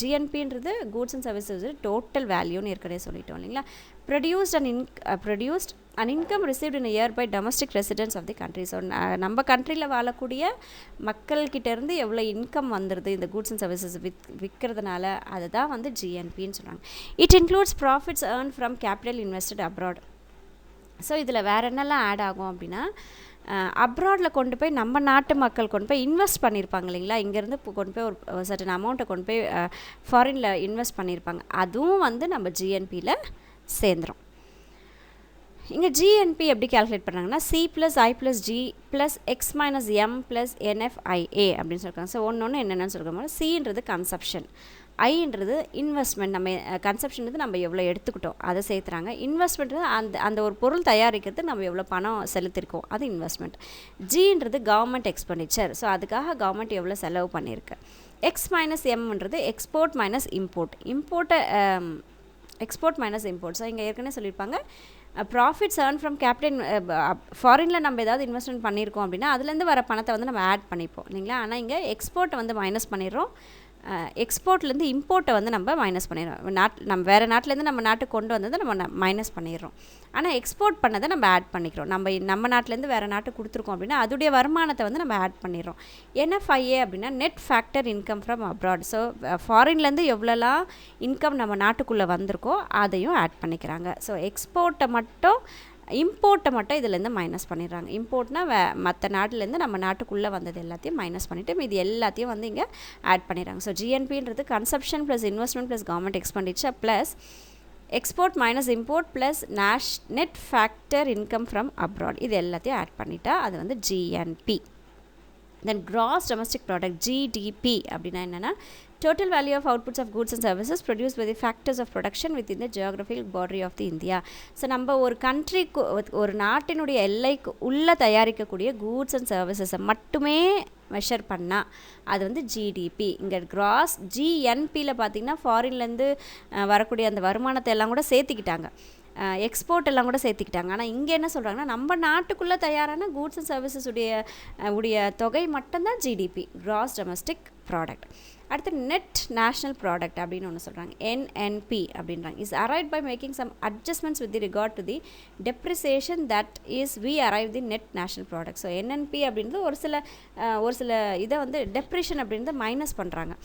ஜிஎன்பின்றது கூட்ஸ் அண்ட் சர்வீசஸ் டோட்டல் வேல்யூன்னு ஏற்கனவே சொல்லிட்டோம் இல்லைங்களா. produced an income received in a year by domestic residents of the country. So நம்ம கண்ட்ரியில் வாழக்கூடிய மக்கள்கிட்டேருந்து எவ்வளோ இன்கம் வந்துடுது இந்த கூட்ஸ் அண்ட் சர்வீசஸ் விற்கிறதுனால அதுதான் வந்து ஜிஎன்பின்னு சொல்கிறாங்க. It includes profits earn from capital invested abroad. So இதில் வேறு என்னெல்லாம் ஆட் ஆகும் அப்படின்னா அப்ராடில் கொண்டு போய் நம்ம நாட்டு மக்கள் கொண்டு போய் இன்வெஸ்ட் பண்ணியிருப்பாங்க இல்லைங்களா, இங்கேருந்து கொண்டு போய் ஒரு சர்டன் அமௌண்ட்டை கொண்டு போய் ஃபாரினில் இன்வெஸ்ட் பண்ணியிருப்பாங்க, அதுவும் வந்து நம்ம ஜிஎன்பியில் சேர்ந்துடும். இங்கே ஜிஎன்பி எப்படி கால்குலேட் பண்ணுறாங்கன்னா C + I + G + X - M + NFIA அப்படின்னு சொல்லியிருக்காங்க. ஸோ ஒன்று என்னென்னு சொல்லிருக்கோம். சின்றது கன்சப்ஷன், ஐன்றது இன்வெஸ்ட்மெண்ட், நம்ம கன்சப்ஷன்றது நம்ம எவ்வளோ எடுத்துக்கிட்டோம் அதை சேர்த்துறாங்க. இன்வெஸ்ட்மெண்ட்றது அந்த ஒரு பொருள் தயாரிக்கிறது நம்ம எவ்வளோ பணம் செலுத்திருக்கோம் அது இன்வெஸ்ட்மெண்ட். ஜின்றது கவர்மெண்ட் எக்ஸ்பெண்டிச்சர், ஸோ அதுக்காக கவர்மெண்ட் எவ்வளோ செலவு பண்ணியிருக்கு. X - Mன்றது export minus import, export minus import. So இங்கே ஏற்கனவே சொல்லியிருப்பாங்க ப்ராஃபிட்ஸ் ஏர்ன் ஃப்ரம் கேபிட்டல், ஃபாரினில் நம்ம ஏதாவது இன்வெஸ்ட்மெண்ட் பண்ணியிருக்கோம் அப்படின்னா அதுலேருந்து வர பணத்தை வந்து நம்ம ஆட் பண்ணிப்போம் இல்லைங்களா. ஆனால் இங்கே எக்ஸ்போர்ட்டை வந்து மைனஸ் பண்ணிடுறோம், எக்ஸ்போர்ட்லேருந்து இம்போர்ட்டை வந்து நம்ம மைனஸ் பண்ணிடுறோம். நம்ம வேறு நாட்டிலேருந்து நம்ம நாட்டுக்கு கொண்டு வந்ததை நம்ம மைனஸ் பண்ணிடுறோம், ஆனால் எக்ஸ்போர்ட் பண்ணதை நம்ம ஆட் பண்ணிக்கிறோம். நம்ம நாட்டிலேருந்து வேறு நாட்டுக்கு கொடுத்துருக்கோம் அப்படின்னா அதோடைய வருமானத்தை வந்து நம்ம ஆட் பண்ணிடுறோம். NFIA அப்படின்னா net factor income from abroad. So ஃபாரின்லேருந்து எவ்வளோலாம் இன்கம் நம்ம நாட்டுக்குள்ளே வந்திருக்கோ அதையும் ஆட் பண்ணிக்கிறாங்க. ஸோ இம்போர்ட்டை மட்டும் இதுலேருந்து மைனஸ் பண்ணிடுறாங்க. இம்போர்ட்னால் மற்ற நாட்டிலேருந்து நம்ம நாட்டுக்குள்ளே வந்தது எல்லாத்தையும் மைனஸ் பண்ணிவிட்டு இது எல்லாத்தையும் வந்து இங்கே ஆட் பண்ணிடுறாங்க. ஸோ ஜிஎன்பின்றது consumption plus investment plus government expenditure plus export minus import plus net factor income from abroad, இது எல்லாத்தையும் ஆட் பண்ணிட்டா அது வந்து ஜிஎன்பி. Then gross domestic product GDP அப்படின்னா என்னென்னா total value of outputs of goods and services produced by the factors of production within the geographical boundary of the India. So நம்ம ஒரு கண்ட்ரிக்கு ஒரு நாட்டினுடைய எல்லைக்கு உள்ளே தயாரிக்கக்கூடிய கூட்ஸ் அண்ட் சர்வீசஸை மட்டுமே மெஷர் பண்ணால் அது வந்து ஜிடிபி. இங்கே கிராஸ் ஜிஎன்பியில் பார்த்திங்கன்னா ஃபாரின்லேருந்து வரக்கூடிய அந்த வருமானத்தை எல்லாம் கூட சேர்த்துக்கிட்டாங்க, எக்ஸ்போர்ட் எல்லாம் கூட சேர்த்துக்கிட்டாங்க. ஆனால் இங்கே என்ன சொல்கிறாங்கன்னா நம்ம நாட்டுக்குள்ளே தயாரான கூட்ஸ் அண்ட் சர்வீசஸ் உடைய தொகை மட்டும்தான் ஜிடிபி, கிராஸ் டொமஸ்டிக் ப்ராடக்ட். அடுத்து நெட் நேஷ்னல் ப்ராடக்ட் அப்படின்னு ஒன்று சொல்கிறாங்க, என்என்பி அப்படின்றாங்க. Is arrive by making some adjustments with regard to the depreciation that is we arrive the net national product. So NNP அப்படின்றது ஒரு சில இதை வந்து டெப்ரிஷன் அப்படின்றத மைனஸ் பண்ணுறாங்க.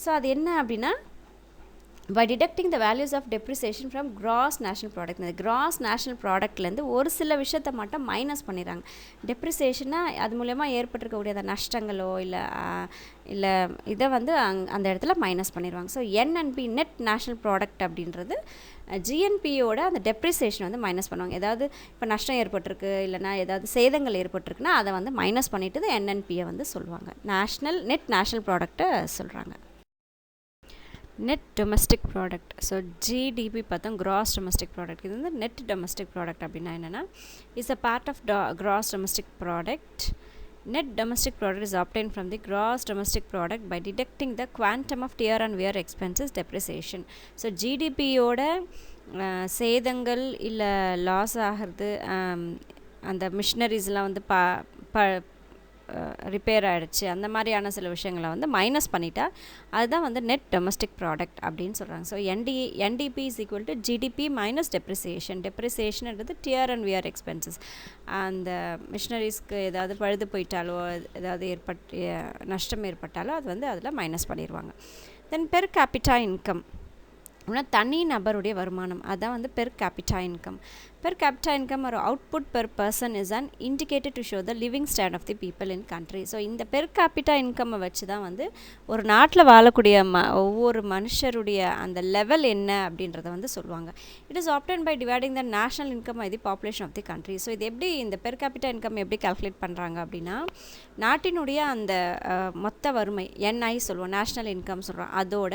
ஸோ அது என்ன அப்படின்னா by deducting the values of depreciation from gross national product. இந்த gross national productலேருந்து ஒரு சில விஷயத்தை மட்டும் மைனஸ் பண்ணிடுறாங்க. டெப்ரிசியேஷன்னா அது மூலயமா ஏற்பட்டிருக்கக்கூடிய அந்த நஷ்டங்களோ இல்லை இதை வந்து அந்த இடத்துல மைனஸ் பண்ணிடுவாங்க. So NNP net national product அப்படின்றது ஜிஎன்பியோட அந்த டெப்ரிசியேஷன் வந்து மைனஸ் பண்ணுவாங்க. ஏதாவது இப்போ நஷ்டம் ஏற்பட்டிருக்கு இல்லைனா ஏதாவது சேதங்கள் ஏற்பட்டிருக்குன்னா அதை வந்து மைனஸ் பண்ணிவிட்டு என்என்பியை வந்து சொல்லுவாங்க, நெட் நேஷ்னல் ப்ராடக்ட்டை சொல்கிறாங்க. Net domestic product. So GDP பார்த்தோம், கிராஸ் டொமஸ்டிக் ப்ராடக்ட். இது வந்து நெட் டொமஸ்டிக் ப்ராடக்ட் அப்படின்னா என்னென்னா is a part of gross domestic product. Net domestic product is obtained from the gross domestic product by deducting the quantum of year and wear expenses depreciation. So ஜிடிபியோட சேதங்கள் இல்லை loss ஆகிறது, அந்த மிஷினரிஸ்லாம் வந்து repair ஆகிடுச்சு, அந்த மாதிரியான சில விஷயங்களை வந்து மைனஸ் பண்ணிட்டா அதுதான் வந்து நெட் டொமஸ்டிக் ப்ராடக்ட் அப்படின்னு சொல்கிறாங்க. So NDP is equal to GDP minus டெப்ரிசியேஷன்ன்றது டியர் அண்ட் வியர் எக்ஸ்பென்சஸ். அந்த மிஷினரிஸ்க்கு ஏதாவது பழுது போயிட்டாலோ ஏதாவது நஷ்டம் ஏற்பட்டாலோ அது வந்து அதில் மைனஸ் பண்ணிடுவாங்க. தென் பெர் கேபிட்டா இன்கம் அப்படின்னா தனி நபருடைய வருமானம், அதுதான் வந்து per capita income. Per capita income ஒரு output per person is an indicated to show the living standard of the people in country. So இந்த பெர் கேபிட்டா இன்கம்மை வச்சு தான் வந்து ஒரு நாட்டில் வாழக்கூடிய ஒவ்வொரு மனுஷருடைய அந்த லெவல் என்ன அப்படின்றத வந்து சொல்லுவாங்க. It is obtain by dividing the national income by the population of the country. So இது எப்படி இந்த பெர் கேபிட்டா இன்கம் எப்படி கால்குலேட் பண்ணுறாங்க அப்படின்னா நாட்டினுடைய அந்த மொத்த வறுமை என்ஐ சொல்லுவோம், நேஷ்னல் இன்கம் சொல்கிறோம், அதோட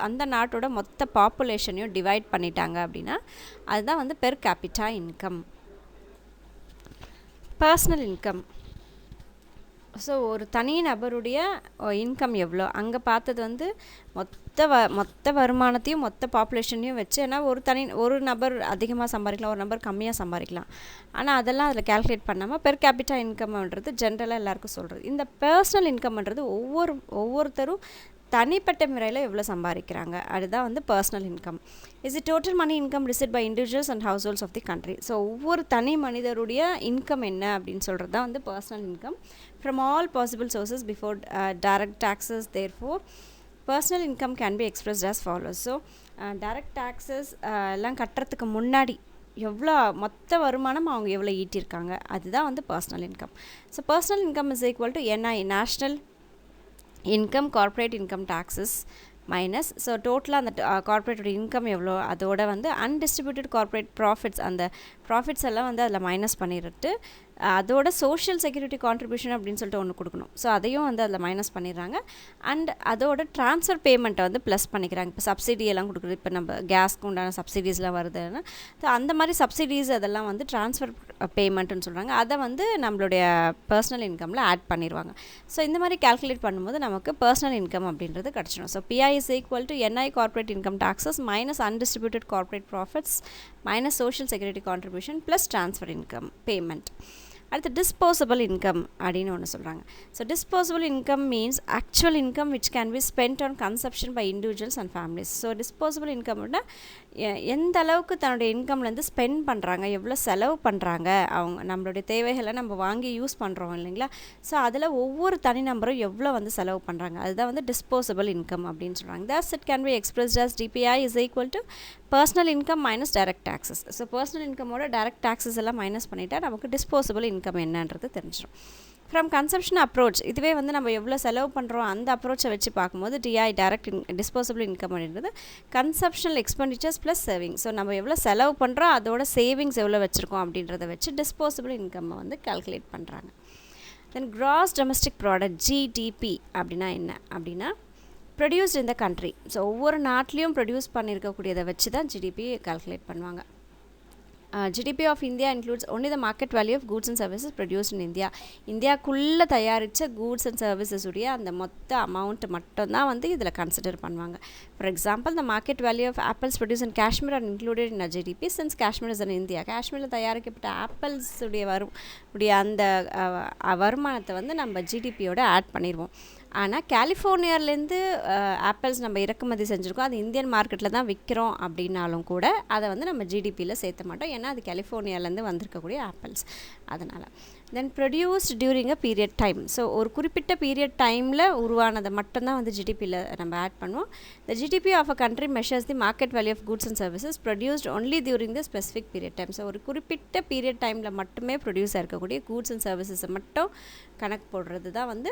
அந்த நாட்டோட மொத்த பாப்புலேஷனையும் டிவைட் பண்ணிட்டாங்க அப்படின்னா அதுதான் வந்து per capita income. Personal income. So ஒரு தனி நபருடைய இன்கம் எவ்வளோ, அங்கே பார்த்தது வந்து மொத்த வருமானத்தையும் மொத்த பாப்புலேஷனையும் வச்சு, ஏன்னா ஒரு நபர் அதிகமாக சம்பாதிக்கலாம், ஒரு நபர் கம்மியாக சம்பாதிக்கலாம். ஆனால் அதெல்லாம் அதில் கேல்குலேட் பண்ணாமல் பெர் கேபிட்டா இன்கம்ன்றது ஜென்ரலாக எல்லாருக்கும் சொல்கிறது. இந்த பர்சனல் இன்கம்ன்றது ஒவ்வொருத்தரும் தனிப்பட்ட முறையில் எவ்வளோ சம்பாதிக்கிறாங்க, அதுதான் வந்து personal income. Is it total money income received by individuals and households of the country. So ஒவ்வொரு தனி மனிதருடைய இன்கம் என்ன அப்படின்னு சொல்கிறது தான் வந்து personal income from all possible sources before direct taxes. Therefore personal income can be expressed as follows. So direct taxes எல்லாம் கட்டுறதுக்கு முன்னாடி எவ்வளோ மொத்த வருமானம் அவங்க எவ்வளோ ஈட்டியிருக்காங்க, அதுதான் வந்து personal income. So personal income is equal to NI national income corporate income taxes minus. So டோட்டலாக அந்த கார்ப்பரேட்டோட இன்கம் எவ்வளோ, அதோட வந்து அன்டிஸ்ட்ரிபியூட்டட் கார்ப்பரேட் ப்ராஃபிட்ஸ், அந்த ப்ராஃபிட்ஸ் எல்லாம் வந்து அதில் மைனஸ் பண்ணிட்டு அதோட சோஷியல் செக்யூரிட்டி கான்ட்ரிபியூஷன் அப்படின்னு சொல்லிட்டு ஒன்று கொடுக்கணும். ஸோ அதையும் வந்து அதில் மைனஸ் பண்ணிடுறாங்க. அண்ட் அதோட ட்ரான்ஸ்ஃபர் பேமெண்ட்டை வந்து ப்ளஸ் பண்ணிக்கிறாங்க. இப்போ சப்சிடி எல்லாம் கொடுக்குறது, இப்போ நம்ம கேஸ்க்கு உண்டான சப்சிடிஸ்லாம் வருதுன்னா ஸோ அந்த மாதிரி சப்சிடிஸ் அதெல்லாம் வந்து ட்ரான்ஸ்ஃபர் பேமெண்ட்டுன்னு சொல்கிறாங்க. அதை வந்து நம்மளுடைய பர்சனல் இன்கமில் ஆட் பண்ணிடுவாங்க. ஸோ இந்த மாதிரி கேல்குலேட் பண்ணும்போது நமக்கு பர்சனல் இன்கம் அப்படின்றது கிடச்சிடும். So PI is equal to NI corporate income taxes minus undistributed corporate profits minus social security contribution plus transfer income payment. அடுத்து டிஸ்போசபிள் இன்கம் அப்படின்னு ஒன்று சொல்கிறாங்க. So disposable income means actual income which can be spend on consumption by individuals and families. So disposable இன்கம்னா எந்த அளவுக்கு தன்னுடைய இன்கம்லேருந்து spend பண்ணுறாங்க, எவ்வளோ செலவு பண்ணுறாங்க, அவங்க நம்மளுடைய தேவைகளை நம்ம வாங்கி யூஸ் பண்ணுறோம் இல்லைங்களா. ஸோ அதில் ஒவ்வொரு தனி நம்பரும் எவ்வளோ வந்து செலவு பண்ணுறாங்க, அதுதான் வந்து டிஸ்போசபிள் இன்கம் அப்படின்னு சொல்கிறாங்க. Thus it can be expressed as DPI is equal to personal income minus direct taxes. So personal இன்கமோட டைரக்ட் டாக்ஸஸ் எல்லாம் மைனஸ் பண்ணிவிட்டால் நமக்கு டிஸ்போசபிள் இன்கம் என்னன்றது தெரிஞ்சிடும். ஃப்ரம் கன்சம்ஷன் அப்ரோச், இதுவே வந்து நம்ம எவ்வளோ செலவு பண்ணுறோம் அந்த அப்ரோச்சை வச்சு பார்க்கும்போது டிஐ டைரக்ட் டிஸ்போசபிள் இன்கம் அப்படின்றது கன்சப்ஷனல் எக்ஸ்பெண்டிச்சர்ஸ் ப்ளஸ் சேவிங்ஸ். ஸோ நம்ம எவ்வளோ செலவு பண்ணுறோம் அதோட சேவிங்ஸ் எவ்வளோ வச்சுருக்கோம் அப்படின்றத வச்சு டிஸ்போசபிள் இன்கம்மை வந்து கால்குலேட் பண்ணுறாங்க. தென் கிராஸ் டொமஸ்டிக் ப்ராடக்ட் ஜிடிபி அப்படின்னா என்ன அப்படின்னா produced in the country. So ஒவ்வொரு நாட்டிலையும் ப்ரொடியூஸ் பண்ணியிருக்கக்கூடியதை வச்சு தான் ஜிடிபி கால்குலேட் பண்ணுவாங்க. GDP of India includes only the market value of goods and services produced in India. இந்தியாக்குள்ளே தயாரித்த கூட்ஸ் அண்ட் சர்வீசஸ் உடைய அந்த மொத்த அமௌண்ட் மட்டும்தான் வந்து இதில் கன்சிடர் பண்ணுவாங்க. For example, the market value of apples produce in Kashmir are included in GDP since Kashmir is in India. காஷ்மீரில் தயாரிக்கப்பட்ட ஆப்பிள்ஸ் உடைய அந்த வருமானத்தை வந்து நம்ம ஜிடிபியோட ஆட் பண்ணிடுவோம். ஆனால் கலிஃபோர்னியாவிலேருந்து ஆப்பிள்ஸ் நம்ம இறக்குமதி செஞ்சுருக்கோம், அது இந்தியன் மார்க்கெட்டில் தான் விற்கிறோம் அப்படின்னாலும் கூட அதை வந்து நம்ம ஜிடிபியில் சேர்த்த மாட்டோம். ஏன்னா அது கலிஃபோர்னியாவிலேருந்து வந்திருக்கக்கூடிய ஆப்பிள்ஸ். அதனால் then produced during a period time. So ஒரு குறிப்பிட்ட பீரியட் டைமில் உருவானதை மட்டும்தான் வந்து ஜிடிபியில் நம்ம ஆட் பண்ணுவோம். The GDP of a country measures the market value of goods and services produced only during the specific period time. So ஒரு குறிப்பிட்ட பீரியட் டைமில் மட்டுமே ப்ரொடியூஸ் ஆகிருக்கக்கூடிய கூட்ஸ் அண்ட் சர்வீசஸை மட்டும் கணக்கு போடுறது தான் வந்து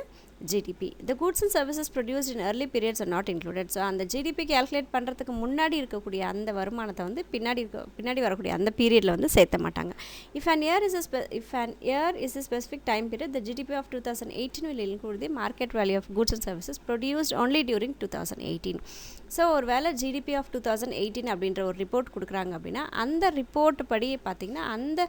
GDP. The goods and services produced in early periods are not included. So அந்த ஜிடிபி கேல்குலேட் பண்ணுறதுக்கு முன்னாடி இருக்கக்கூடிய அந்த வருமானத்தை வந்து பின்னாடி வரக்கூடிய அந்த பீரியடில் வந்து சேர்த்த மாட்டாங்க. If an year is a specific time period, the GDP of 2018 will include the market value of goods and services produced only during 2018. So ஒரு வேளை ஜிடிபி ஆஃப் 2018 அப்படின்ற ஒரு ரிப்போர்ட் கொடுக்குறாங்க அப்படின்னா அந்த ரிப்போர்ட் படி பார்த்திங்கன்னா அந்த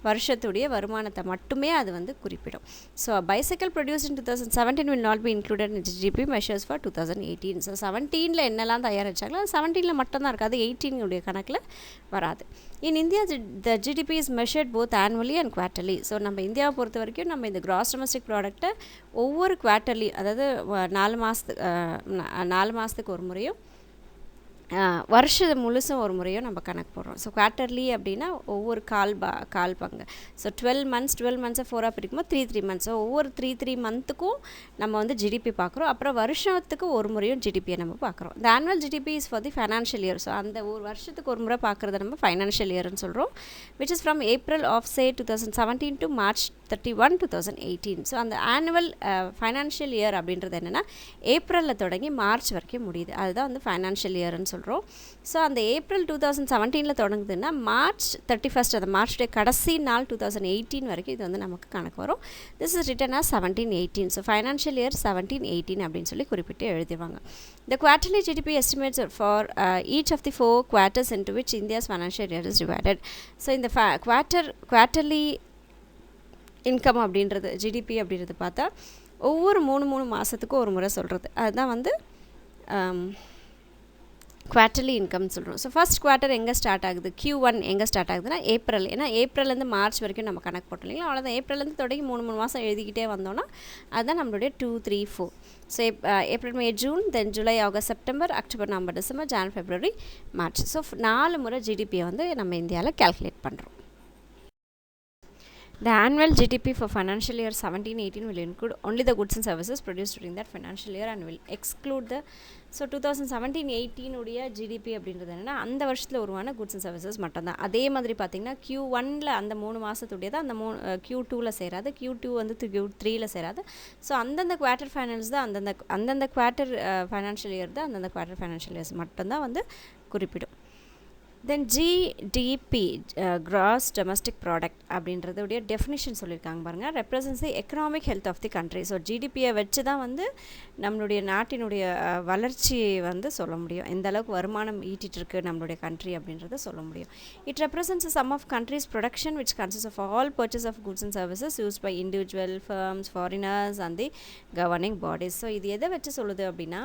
வருஷத்துடைய வருமானத்தை மட்டுமே அது வந்து குறிப்பிடும். So bicycle produce in 2017 will not be included in GDP measures for 2018. So 17ல் என்னெல்லாம் தயாரிச்சாங்களோ 17ல் மட்டும்தான் இருக்காது, 18 உடைய கணக்கில் வராது. In India the GDP is measured both annually and quarterly. So நம்ம இந்தியாவை பொறுத்த வரைக்கும் நம்ம இந்த கிராஸ் டொமஸ்டிக் ப்ராடக்ட்டை ஒவ்வொரு குவார்ட்டர்லி, அதாவது 4 மாதத்துக்கு ஒரு முறையும் வருஷம் முழுசும் ஒரு முறையும் நம்ம கணக்கு போடுறோம். ஸோ குவார்ட்டர்லி அப்படின்னா ஒவ்வொரு கால் பங்கு. So 12 மந்த்ஸை 4ஆக பிரிக்கும்போது 3 months. ஸோ ஒவ்வொரு 3 மந்த்துக்கும் நம்ம வந்து ஜிடிபி பார்க்குறோம். அப்புறம் வருஷத்துக்கு ஒரு முறையும் ஜிடிபியை நம்ம பார்க்குறோம். இந்த annual GDP is for the financial year. So அந்த ஒரு வருஷத்துக்கு ஒரு முறை பார்க்குறத நம்ம ஃபைனான்ஷியல் இயர்னு சொல்கிறோம். Which is from April of 2017 to March 31, 2018. So அந்த ஆனுவல் ஃபைனான்ஷியல் இயர் அப்படின்றது என்னென்னா ஏப்ரலில் தொடங்கி மார்ச் வரைக்கும் முடியுது. அதுதான் வந்து ஃபைனான்ஷியல் இயர்னு சொல்கிறோம். ஸோ அந்த ஏப்ரல் 2017 தொடங்குதுன்னா மார்ச் 31, அந்த மார்ச் டே கடைசி நாள் 2018 வரைக்கும் இது வந்து நமக்கு கணக்கு வரும். This is written as 17-18. So financial year 17-18 அப்படின்னு சொல்லி குறிப்பிட்டு எழுதிடுவாங்க. The quarterly GDP estimates for each of the 4 quarters into which India's financial year is divided. So இந்த quarterly இன்கம் அப்படின்றது ஜிடிபி அப்படின்றது பார்த்தா ஒவ்வொரு 3 மாதத்துக்கும் ஒரு முறை சொல்கிறது. அதுதான் வந்து குவார்ட்டர்லி இன்கம்னு சொல்கிறோம். ஸோ ஃபஸ்ட் குவார்ட்டர் எங்கே ஸ்டார்ட் ஆகுது, Q1 எங்கே ஸ்டார்ட் ஆகுதுன்னா ஏப்ரல். ஏன்னா ஏப்ரல்லேருந்து மார்ச் வரைக்கும் நம்ம கணக்கு போட்டோம் இல்லைங்களா, அவ்வளோதான். ஏப்ரல்லேருந்து தொடங்கி 3 மாதம் எழுதிக்கிட்டே வந்தோன்னா அதுதான் நம்மளுடைய 2, 3, 4. So April, May, June, then July, August, September, October, November, December, Jan, February, March. So 4 முறை ஜிடிபியை வந்து நம்ம இந்தியாவில் கால்குலேட் பண்ணுறோம். The annual GDP for financial year 17-18 will include only the goods and services produced during that financial year and will exclude the 2017-18 உடைய GDP அப்படின்றது என்னென்னா அந்த வருஷத்தில் உருவான கூட்ஸ் அண்ட் சர்வீசஸ் மட்டும்தான். அதே மாதிரி பார்த்திங்கன்னா Q1ல் அந்த 3 மாதத்துடையது அந்த Q2ல் சேராது, Q2 வந்து Q3ல் சேராது. ஸோ அந்தந்த குவார்ட்டர் ஃபைனான்ஸ் தான் அந்தந்த குவார்ட்டர் ஃபைனான்ஷியல் இயர் தான் அந்தந்த குவார்ட்டர் ஃபைனான்ஷியல் இயர்ஸ் மட்டும்தான் வந்து குறிப்பிடும். Then GDP gross domestic product அப்படின்றதுடைய டெஃபினிஷன் சொல்லியிருக்காங்க பாருங்கள். Represents the economic health of the country. So ஜிடிபியை வச்சு தான் வந்து நம்மளுடைய நாட்டினுடைய வளர்ச்சி வந்து சொல்ல முடியும், எந்த அளவுக்கு வருமானம் ஈட்டிகிட்டு நம்மளுடைய கண்ட்ரி அப்படின்றத சொல்ல முடியும். It represents sum of countries production which consist of all purchase of goods and services use by individual firms, foreigners and the governing bodies. So இது எதை வச்சு சொல்லுது அப்படின்னா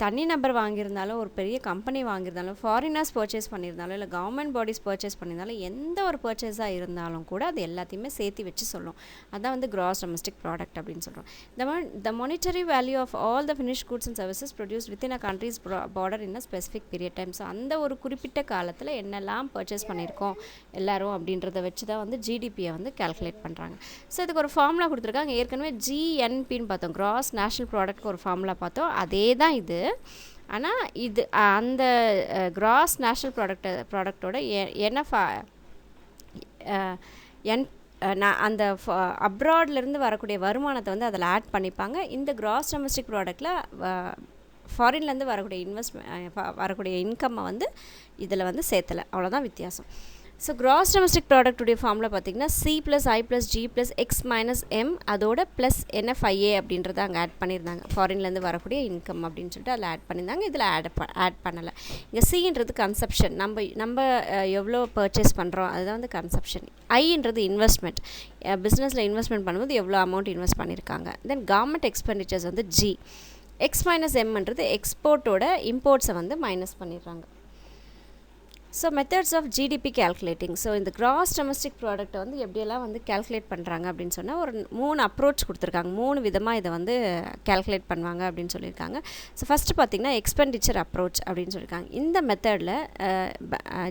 தனி நபர் வாங்கியிருந்தாலும், ஒரு பெரிய கம்பெனி வாங்கியிருந்தாலும், ஃபாரினர்ஸ் பர்ச்சேஸ் பண்ணியிருந்தாலும், இல்லை கவர்மெண்ட் பாடிஸ் பர்ச்சேஸ் பண்ணியிருந்தாலும், எந்த ஒரு பர்ச்சேஸாக இருந்தாலும் கூட அது எல்லாத்தையுமே சேர்த்து வச்சு சொல்லும். அதான் வந்து கிராஸ் டொமஸ்டிக் ப்ராடக்ட் அப்படின்னு சொல்கிறோம். The monetary value of all the finished goods and services produce within a country's border in a specific period time. So அந்த ஒரு குறிப்பிட்ட காலத்தில் என்னெல்லாம் பர்ச்சேஸ் பண்ணியிருக்கோம் எல்லாரும் அப்படின்றத வச்சு தான் வந்து ஜிடிபியை வந்து கால்குலேட் பண்ணுறாங்க. ஸோ இதுக்கு ஒரு ஃபார்முலா கொடுத்துருக்காங்க. ஏற்கனவே ஜிஎன்பின்னு பார்த்தோம், கிராஸ் நேஷ்னல் ப்ராடக்ட்க்கு ஒரு ஃபார்முலா பார்த்தோம். அதே தான் இது. ஆனால் இது அந்த கிராஸ் நேஷ்னல் ப்ராடக்டோட என்ன நான் அந்த அப்ராட்லேருந்து வரக்கூடிய வருமானத்தை வந்து அதில் ஆட் பண்ணிப்பாங்க. இந்த கிராஸ் டொமஸ்டிக் ப்ராடக்ட்டில் ஃபாரின்லேருந்து வரக்கூடிய இன்கம்மை வந்து இதில் வந்து சேர்த்தலை. அவ்வளோதான் வித்தியாசம். ஸோ கிராஸ் டொமஸ்டிக் ப்ராடக்ட்டுடைய ஃபார்மில் பார்த்திங்கன்னா C+I+G+X-M அதோட ப்ளஸ் NFIA அப்படின்றத அங்கே ஆட் பண்ணியிருந்தாங்க. ஃபாரின்லேருந்து வரக்கூடிய இன்கம் அப்படின்னு சொல்லிட்டு அதில் ஆட் பண்ணியிருந்தாங்க. இதில் ஆட் பண்ணலை. இங்கே Cன்றது கன்சப்ஷன், நம்ம எவ்வளோ பர்ச்சேஸ் பண்ணுறோம் அதுதான் வந்து கன்சப்ஷன். Iன்றது இன்வெஸ்ட்மெண்ட், பிஸ்னஸில் இன்வெஸ்ட்மெண்ட் பண்ணும்போது எவ்வளோ அமௌண்ட் இன்வெஸ்ட் பண்ணியிருக்காங்க. தென் கவர்மெண்ட் எக்ஸ்பெண்டிச்சர்ஸ் வந்து G. X-Mன்றது எக்ஸ்போர்ட்டோட இம்போர்ட்ஸை வந்து மைனஸ் பண்ணிடுறாங்க. So methods of GDP calculating. So இந்த கிராஸ் டொமஸ்டிக் ப்ராடக்ட்டை வந்து எப்படியெல்லாம் வந்து கேல்குலேட் பண்ணுறாங்க அப்படின்னு சொன்னால் ஒரு 3 அப்ரோச் கொடுத்துருக்காங்க. 3 விதமாக இதை வந்து கேல்குலேட் பண்ணுவாங்க அப்படின்னு சொல்லியிருக்காங்க. ஸோ ஃபஸ்ட்டு பார்த்திங்கன்னா எக்ஸ்பெண்டிச்சர் அப்ரோச் அப்படின்னு சொல்லியிருக்காங்க. இந்த மெத்தடில்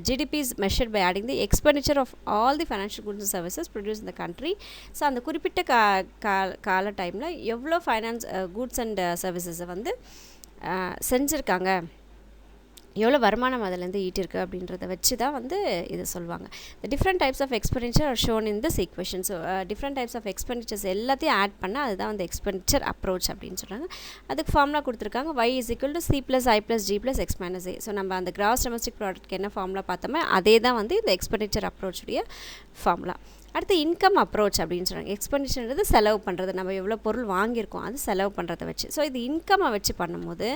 GDP is measured by adding the expenditure of all the financial goods and services produce in the country. So அந்த குறிப்பிட்ட கால டைமில் எவ்வளோ ஃபைனான்ஸ் குட்ஸ் அண்ட் சர்வீசஸை வந்து செஞ்சுருக்காங்க, எவ்வளோ வருமானம் அதிலேருந்து ஈட்டிருக்கு அப்படின்றத வச்சு தான் வந்து இதை சொல்லுவாங்க. The different types of expenditure are shown in this equation. So different types of expenditures எல்லாத்தையும் ஆட் பண்ணால் அதுதான் வந்து எக்ஸ்பெண்டிச்சர் அப்ரோச் அப்படின்னு சொல்கிறாங்க. அதுக்கு ஃபார்முலா கொடுத்துருக்காங்க. Y = C+I+G+X-A. ஸோ நம்ம அந்த கிராஸ் டொமஸ்டிக் ப்ராடக்ட்க்கு என்ன ஃபார்முலா பார்த்தோமோ அதே தான் வந்து இந்த எக்ஸ்பெண்டிச்சர் அப்ரோச்சுடைய ஃபார்முலா. அடுத்து இன்கம் அப்ரோச் அப்படின்னு சொல்கிறாங்க. எக்ஸ்பெண்டிச்சர்ன்றது செலவு பண்ணுறது, நம்ம எவ்வளோ பொருள் வாங்கியிருக்கோம் அது செலவு பண்ணுறதை வச்சு. ஸோ இது இன்கம்மை வச்சு பண்ணும்போது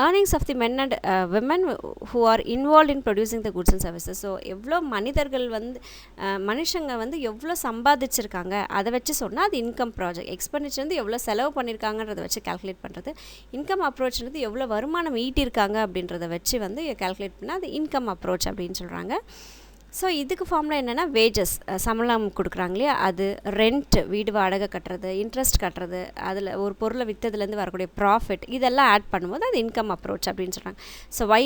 earnings of the men and women who are involve in producing the goods and services. So எவ்வளோ மனிதர்கள் வந்து மனுஷங்க வந்து எவ்வளோ சம்பாதிச்சிருக்காங்க அதை வச்சு சொன்னால் அது இன்கம் ப்ராஜெக்ட். எக்ஸ்பெண்டிச்சர் வந்து எவ்வளோ செலவு பண்ணியிருக்காங்கன்றதை வச்சு கால்குலேட் பண்ணுறது. இன்கம் அப்ரோச்ன்றது எவ்வளோ வருமானம் ஈட்டியிருக்காங்க அப்படின்றத வச்சு வந்து கால்குலேட் பண்ணால் அது இன்கம் அப்ரோச் அப்படின்னு சொல்கிறாங்க. ஸோ இதுக்கு ஃபார்முலா என்னென்னா வேஜஸ், சம்பளம் கொடுக்குறாங்க இல்லையா, அது ரெண்ட், வீடு வாடகை கட்டுறது, இன்ட்ரெஸ்ட் கட்டுறது, அதில் ஒரு பொருளை விற்றதுலேருந்து வரக்கூடிய ப்ராஃபிட், இதெல்லாம் ஆட் பண்ணும்போது அது இன்கம் அப்ரோச் அப்படின்னு சொல்கிறாங்க. So Y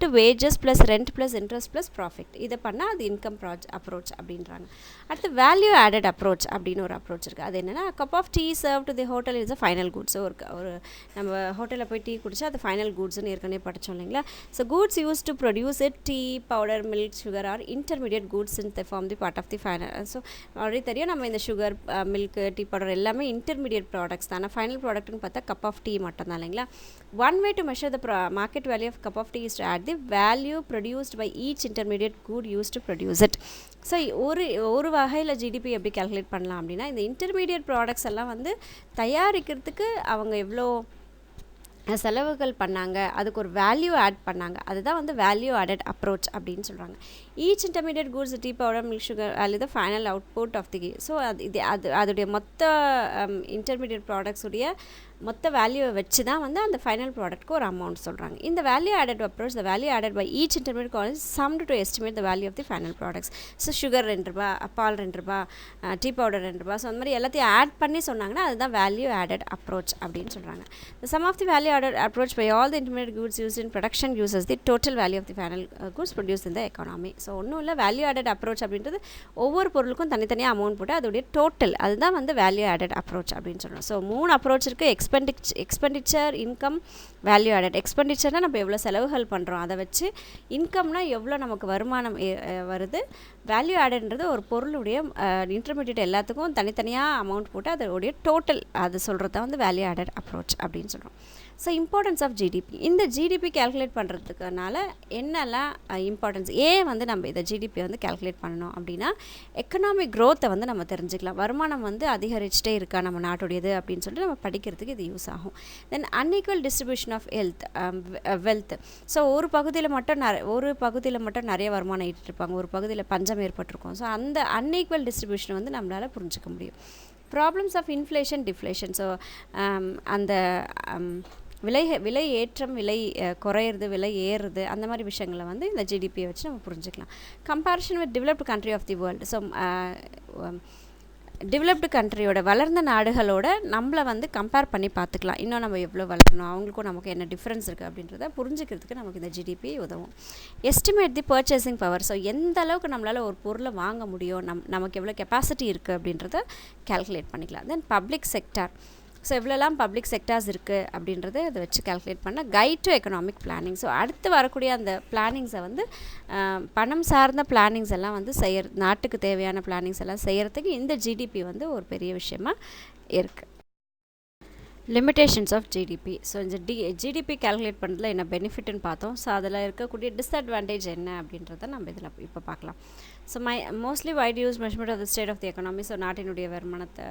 = wages plus rent plus interest plus profit, இதை பண்ணால் அது இன்கம் அப்ரோச் அப்படின்றாங்க. அடுத்து வேல்யூ ஆடட் அப்ரோச் அப்படின்னு ஒரு அப்ரோச் இருக்குது. அது என்னென்னா cup of tea serve to the hotel is a final goods. ஒரு நம்ம ஹோட்டலில் போய் டீ குடிச்சா அது ஃபைனல் குட்ஸ்னு ஏற்கனவே படித்தோம் இல்லைங்களா. So goods use to produce it, tea, powder, milk, sugar R intermediate goods in the form the part of the final. So already தெரியும் நம்ம இந்த சுகர், மில்க், டீ பவுடர் எல்லாமே intermediate products தான். ஃபைனல் ப்ராடக்ட்னு பார்த்தா cup of tea மட்டும் தான் இல்லைங்களா. One way to measure the market value of cup of tea is to add the value produced by each intermediate good used to produce it. So ஒரு வகையில் GDP எப்படி calculate பண்ணலாம் அப்படின்னா, இந்த intermediate products எல்லாம் வந்து தயாரிக்கிறதுக்கு அவங்க எவ்வளோ செலவுகள் பண்ணாங்க, அதுக்கு ஒரு வேல்யூ ஆட் பண்ணாங்க, அதுதான் வந்து வேல்யூ ஆடட் அப்ரோச் அப்படின்னு சொல்கிறாங்க. Each intermediate goods, tea powder, milk, sugar அல்லது final output of the. So அதோடைய மொத்த இன்டர்மீடியட் ப்ராடக்ட்ஸுடைய மொத்த வேல்யூவை வச்சு தான் வந்து அந்த ஃபைனல் ப்ராடக்ட்க்கு ஒரு அமௌண்ட் சொல்கிறாங்க. இந்த value added approach, the value added by each intermediate college summed to estimate the value of the final products. So sugar 2 ரூபா, பால் 2 ரூபா, டீ பவுடர் 2 ரூபா, ஸோ அந்த மாதிரி எல்லாத்தையும் ஆட் பண்ணி சொன்னாங்கன்னா அதுதான் வேல்யூ ஆடட் அப்ரோச் அப்படின்னு சொல்கிறாங்க. The sum of the value added approach by all the intermediate goods used in production uses the total value of the final goods produced in the economy. So ஒன்றும் இல்லை, value added approach அப்படின்றது ஒவ்வொரு பொருளுக்கும் தனித்தனியாக amount போட்டு அதோடைய total, அதுதான் வந்து வேல்யூ ஆடட் அப்ரோச் அப்படின்னு சொல்கிறோம். ஸோ 3 அப்ரோச் இருக்குது. Expenditure, income, value added. எக்ஸ்பெண்டிச்சர்னால் நம்ம எவ்வளோ செலவுகள் பண்ணுறோம் அதை வச்சு, இன்கம்னா எவ்வளோ நமக்கு வருமானம் வருது, வேல்யூ ஆடட்ன்றது ஒரு பொருளுடைய இன்டர்மீடியட் எல்லாத்துக்கும் தனித்தனியாக அமௌண்ட் போட்டு அதோடைய டோட்டல் அது சொல்கிறது தான் வந்து வேல்யூ ஆடட் அப்ரோச் அப்படின்னு சொல்கிறோம். So importance of GDP. இந்த ஜிடிபி கேல்குலேட் பண்ணுறதுக்குனால என்னெல்லாம் இம்பார்ட்டன்ஸ், ஏன் வந்து நம்ம இதை ஜிடிபி வந்து கேல்குலேட் பண்ணணும் அப்படின்னா, எக்கனாமிக் க்ரோத்தை வந்து நம்ம தெரிஞ்சுக்கலாம். வருமானம் வந்து அதிகரிச்சுட்டே இருக்கா நம்ம நாட்டுடையது அப்படின்னு சொல்லிட்டு நம்ம படிக்கிறதுக்கு இது யூஸ் ஆகும். Then unequal distribution of wealth. So ஒரு பகுதியில் மட்டும் நிறைய வருமானம் ஈட்டிருப்பாங்க, ஒரு பகுதியில் பஞ்சம் ஏற்பட்டிருக்கும். ஸோ அந்த அன்இக்குவல் டிஸ்ட்ரிபியூஷனை வந்து நம்மளால் புரிஞ்சிக்க முடியும். Problems of inflation, deflation. So அந்த விலை ஏற்றம், விலை குறையிறது, விலை ஏறுறது, அந்த மாதிரி விஷயங்களை வந்து இந்த ஜிடிபியை வச்சு நம்ம புரிஞ்சுக்கலாம். Comparison with developed country of the world. So developed கண்ட்ரியோட, வளர்ந்த நாடுகளோட நம்மளை வந்து கம்பேர் பண்ணி பார்த்துக்கலாம். இன்னும் நம்ம எவ்வளோ வளரணும், அவங்களுக்கும் நமக்கு என்ன டிஃப்ரென்ஸ் இருக்குது அப்படின்றத புரிஞ்சுக்கிறதுக்கு நமக்கு இந்த ஜிடிபி உதவும். எஸ்டிமேட் தி பர்ச்சேசிங் பவர். ஸோ எந்த அளவுக்கு நம்மளால் ஒரு பொருளை வாங்க முடியும், நமக்கு எவ்வளோ கெப்பாசிட்டி இருக்குது அப்படின்றத கால்குலேட் பண்ணிக்கலாம். Then public sector. ஸோ எவ்வளோலாம் பப்ளிக் செக்டார்ஸ் இருக்குது அப்படின்றத அதை வச்சு கால்குலேட் பண்ண guide to economic planning. So அடுத்து வரக்கூடிய அந்த பிளானிங்ஸை வந்து பணம் சார்ந்த பிளானிங்ஸ் எல்லாம் வந்து நாட்டுக்கு தேவையான பிளானிங்ஸ் எல்லாம் செய்கிறதுக்கு இந்த ஜிடிபி வந்து ஒரு பெரிய விஷயமா இருக்குது. Limitations of GDP. ஸோ இந்த ஜிடிபி கால்குலேட் பண்ணுறதுல என்ன பெனிஃபிட்னு பார்த்தோம். ஸோ அதில் இருக்கக்கூடிய டிஸ்அட்வான்டேஜ் என்ன அப்படின்றத நம்ம இதில் இப்போ பார்க்கலாம். So mostly wide use measurement of the state of the economy. So நாட்டினுடைய வருமானத்தை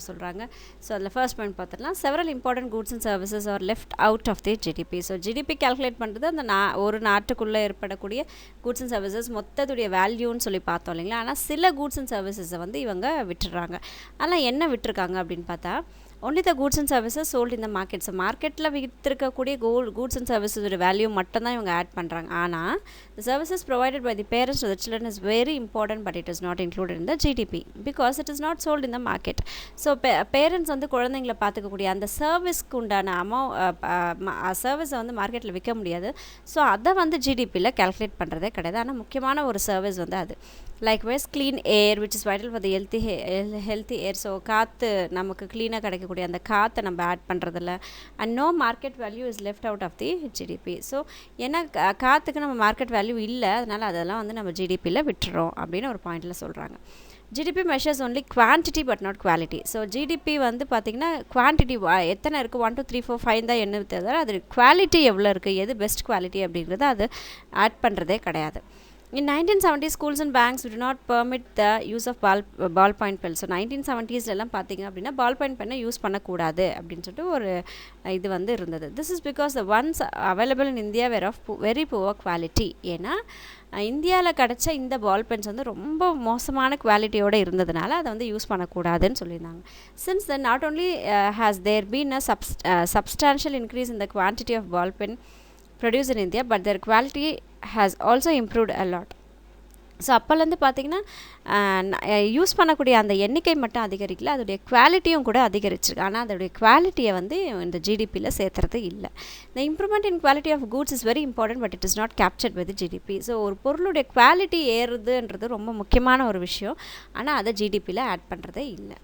சொல்கிறாங்க. ஸோ அதில் ஃபர்ஸ்ட் பாயிண்ட் பார்த்துக்கலாம். Several important goods and services are left out of the GDP. So GDP calculate பண்ணுறது அந்த ஒரு நாட்டுக்குள்ளே ஏற்படக்கூடிய கூட்ஸ் அண்ட் சர்வீசஸ் மொத்தத்துடைய வேல்யூன்னு சொல்லி பார்த்தோம் இல்லைங்களா. ஆனால் சில கூட்ஸ் அண்ட் சர்வீசஸை வந்து இவங்க விட்டுடுறாங்க. ஆனால் என்ன விட்டுருக்காங்க அப்படின்னு பார்த்தா only the goods and services sold in the market. So மார்க்கெட்டில் விற்றுருக்கக்கூடிய கூட்ஸ் அண்ட் சர்வீஸஸோட வேல்யூ மட்டும்தான் இவங்க ஆட் பண்ணுறாங்க. ஆனால் the services provided by the parents to the children is very important, but it is not included in the GDP because it is not sold in the market. So parents வந்து குழந்தைங்களை பார்த்துக்கக்கூடிய அந்த சர்வீஸ்க்கு உண்டான சர்வீஸை வந்து மார்க்கெட்டில் விற்க முடியாது. ஸோ அதை வந்து ஜிடிபியில் கால்குலேட் பண்ணுறதே கிடையாது. ஆனால் முக்கியமான ஒரு சர்வீஸ் வந்து அது. Likewise clean air which is vital for the healthy air. So காற்று நமக்கு க்ளீனாக கிடைக்கக்கூடிய அந்த காற்றை நம்ம ஆட் பண்ணுறதில்ல. And no market value is left out of the GDP. So ஏன்னா காற்றுக்கு நம்ம மார்க்கெட் வேல்யூ இல்லை, அதனால் அதெல்லாம் வந்து நம்ம ஜிடிபியில் விட்டுறோம் அப்படின்னு ஒரு பாயிண்டில் சொல்கிறாங்க. GDP measures only quantity but not quality. So GDP வந்து பார்த்திங்கன்னா குவான்டிட்டி எத்தனை இருக்குது 1 2 3 4 5 தான் என்ன தவிர அது குவாலிட்டி எவ்வளோ இருக்குது, எது பெஸ்ட் குவாலிட்டி அப்படிங்கிறத அது ஆட் பண்ணுறதே கிடையாது. In 1970s, schools and banks do not permit the use of ballpoint pens. So 1970s எல்லாம் பார்த்தீங்க அப்படின்னா பால்பாயிண்ட் பெண்ணை யூஸ் பண்ணக்கூடாது அப்படின்னு சொல்லிட்டு ஒரு இது வந்து இருந்தது. This is because the ones available in India were of very poor quality. ஏன்னா இந்தியாவில் கிடச்ச இந்த பால் பென்ஸ் வந்து ரொம்ப மோசமான குவாலிட்டியோடு இருந்ததுனால அதை வந்து யூஸ் பண்ணக்கூடாதுன்னு சொல்லியிருந்தாங்க. Since then not only has there been a substantial increase in the quantity of ball pen produced in India, but their quality has also improved a lot. So அப்போலேருந்து பார்த்திங்கன்னா யூஸ் பண்ணக்கூடிய அந்த எண்ணிக்கை மட்டும் அதிகரிக்கல, அதோடைய குவாலிட்டியும் கூட அதிகரிச்சிருக்கு. ஆனால் அதோடைய குவாலிட்டியை வந்து இந்த ஜிடிபியில் சேர்த்துறது இல்லை. இந்த improvement in quality of goods is very important, but it is not captured with GDP. So ஒரு பொருளுடைய குவாலிட்டி ஏறுதுன்றது ரொம்ப முக்கியமான ஒரு விஷயம், ஆனால் அதை ஜிடிபியில் ஆட் பண்ணுறதே இல்லை.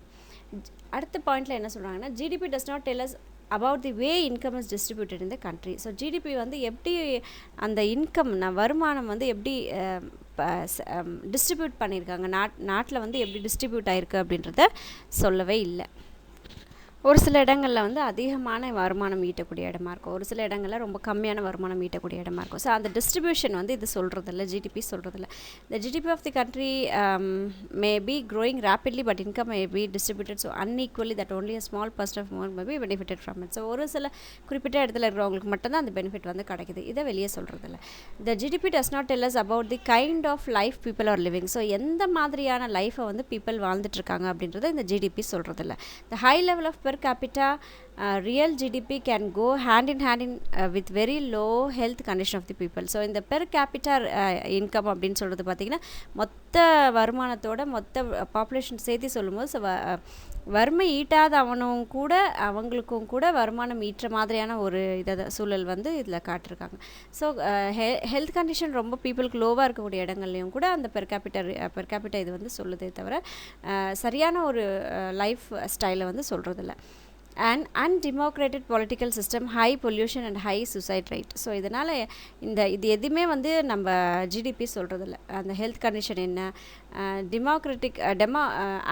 அடுத்த பாயிண்டில் என்ன சொல்கிறாங்கன்னா, GDP does not tell as about the way income is distributed in the country. So GDP வந்து எப்படி அந்த இன்கம் வருமானம் வந்து எப்படி டிஸ்ட்ரிபியூட் பண்ணியிருக்காங்க, நாட்டில் வந்து எப்படி டிஸ்ட்ரிபியூட் ஆகிருக்கு அப்படின்றத சொல்லவே இல்லை. ஒரு சில இடங்களில் வந்து அதிகமான வருமானம் ஈட்டக்கூடிய இடமா இருக்கும், ஒரு சில இடங்களில் ரொம்ப கம்மியான வருமானம் ஈட்டக்கூடிய இடமா இருக்கும். ஸோ அந்த டிஸ்ட்ரிபியூஷன் வந்து இது சொல்கிறதில்ல, ஜிடிபி சொல்கிறதில்ல. The GDP of the country may be growing rapidly but income may be distributed so unequally that only a small percent of amount may be benefitted from it. So ஒரு சில குறிப்பிட்ட இடத்துல இருக்கிறவங்களுக்கு மட்டும்தான் அந்த பெனிஃபிட் வந்து கிடைக்குது, இதை வெளியே சொல்கிறதில்ல. The GDP does not tell us about the kind of life people are living. So எந்த மாதிரியான லைஃப்பை வந்து பீப்புள் வாழ்ந்துட்டுருக்காங்க அப்படின்றத இந்த ஜிடிபி சொல்கிறதில்ல. The high level of per capita real GDP can go hand in with very low health condition of the people. So இந்த per capita income அப்படின்னு சொல்கிறது பார்த்திங்கன்னா மொத்த வருமானத்தோட மொத்த பாப்புலேஷன் சேர்த்து சொல்லும்போது வறுமை ஈட்டாத அவங்களுக்கும் கூட வருமானம் ஈட்டுற மாதிரியான ஒரு சூழல் வந்து இதில் காட்டிருக்காங்க. ஸோ ஹெல்த் கண்டிஷன் ரொம்ப பீப்புளுக்கு லோவாக இருக்கக்கூடிய இடங்கள்லையும் கூட அந்த per capita இது வந்து சொல்லுதே தவிர சரியான ஒரு லைஃப் ஸ்டைலை வந்து சொல்கிறதில்ல. And undemocratic political system, high pollution and high suicide rate. So இதனால் இது எதுவுமே வந்து நம்ம ஜிடிபி சொல்கிறதில்ல. அந்த ஹெல்த் கண்டிஷன் என்ன,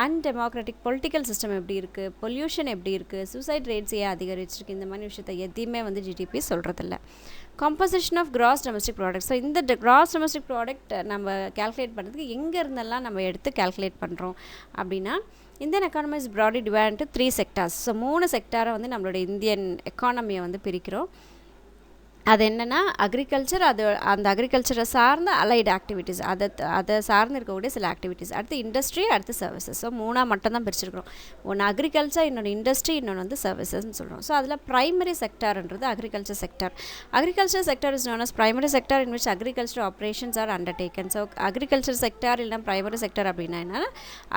அன்டெமோக்ராட்டிக் பொலிட்டிக்கல் சிஸ்டம் எப்படி இருக்குது, பொல்யூஷன் எப்படி இருக்குது, சூசைட் ரேட்ஸ் ஏன் அதிகரிச்சிருக்கு, இந்த மாதிரி விஷயத்தை எதையுமே வந்து ஜிடிபி சொல்கிறதில்ல. Composition of gross domestic product. So இந்த கிராஸ் டொமஸ்டிக் ப்ராடக்ட் நம்ம கால்குலேட் பண்ணுறதுக்கு எங்கே இருந்தெல்லாம் நம்ம எடுத்து கால்குலேட் பண்ணுறோம் அப்படின்னா, Indian economy is broadly divided into 3 sectors. So 3 செக்டாரை வந்து நம்மளோட இந்தியன் எக்கானமியை வந்து பிரிக்கிறோம். அது என்னென்னா அக்ரிகல்ச்சர், அந்த அக்ரிகல்ச்சரை சார்ந்த அலைடு ஆக்டிவிட்டீஸ், அதை சார்ந்து இருக்கக்கூடிய சில ஆக்டிவிட்டீஸ், அடுத்து இண்டஸ்ட்ரி, அடுத்து சர்வீசஸ். ஸோ 3 மட்டும்தான் பிரிச்சிருக்கிறோம். ஒன்று அக்ரிகல்ச்சர், இன்னொன்று இண்டஸ்ட்ரி, இன்னொன்று வந்து சர்வீசஸ்ன்னு சொல்கிறோம். ஸோ அதில் ப்ரைமரி செக்டார்ன்றது agriculture sector. Agriculture sector is known as primary sector in which agricultural operations are undertaken. So agriculture sector இல்லைனா ப்ரைமரி செக்டார் அப்படின்னா என்னென்னா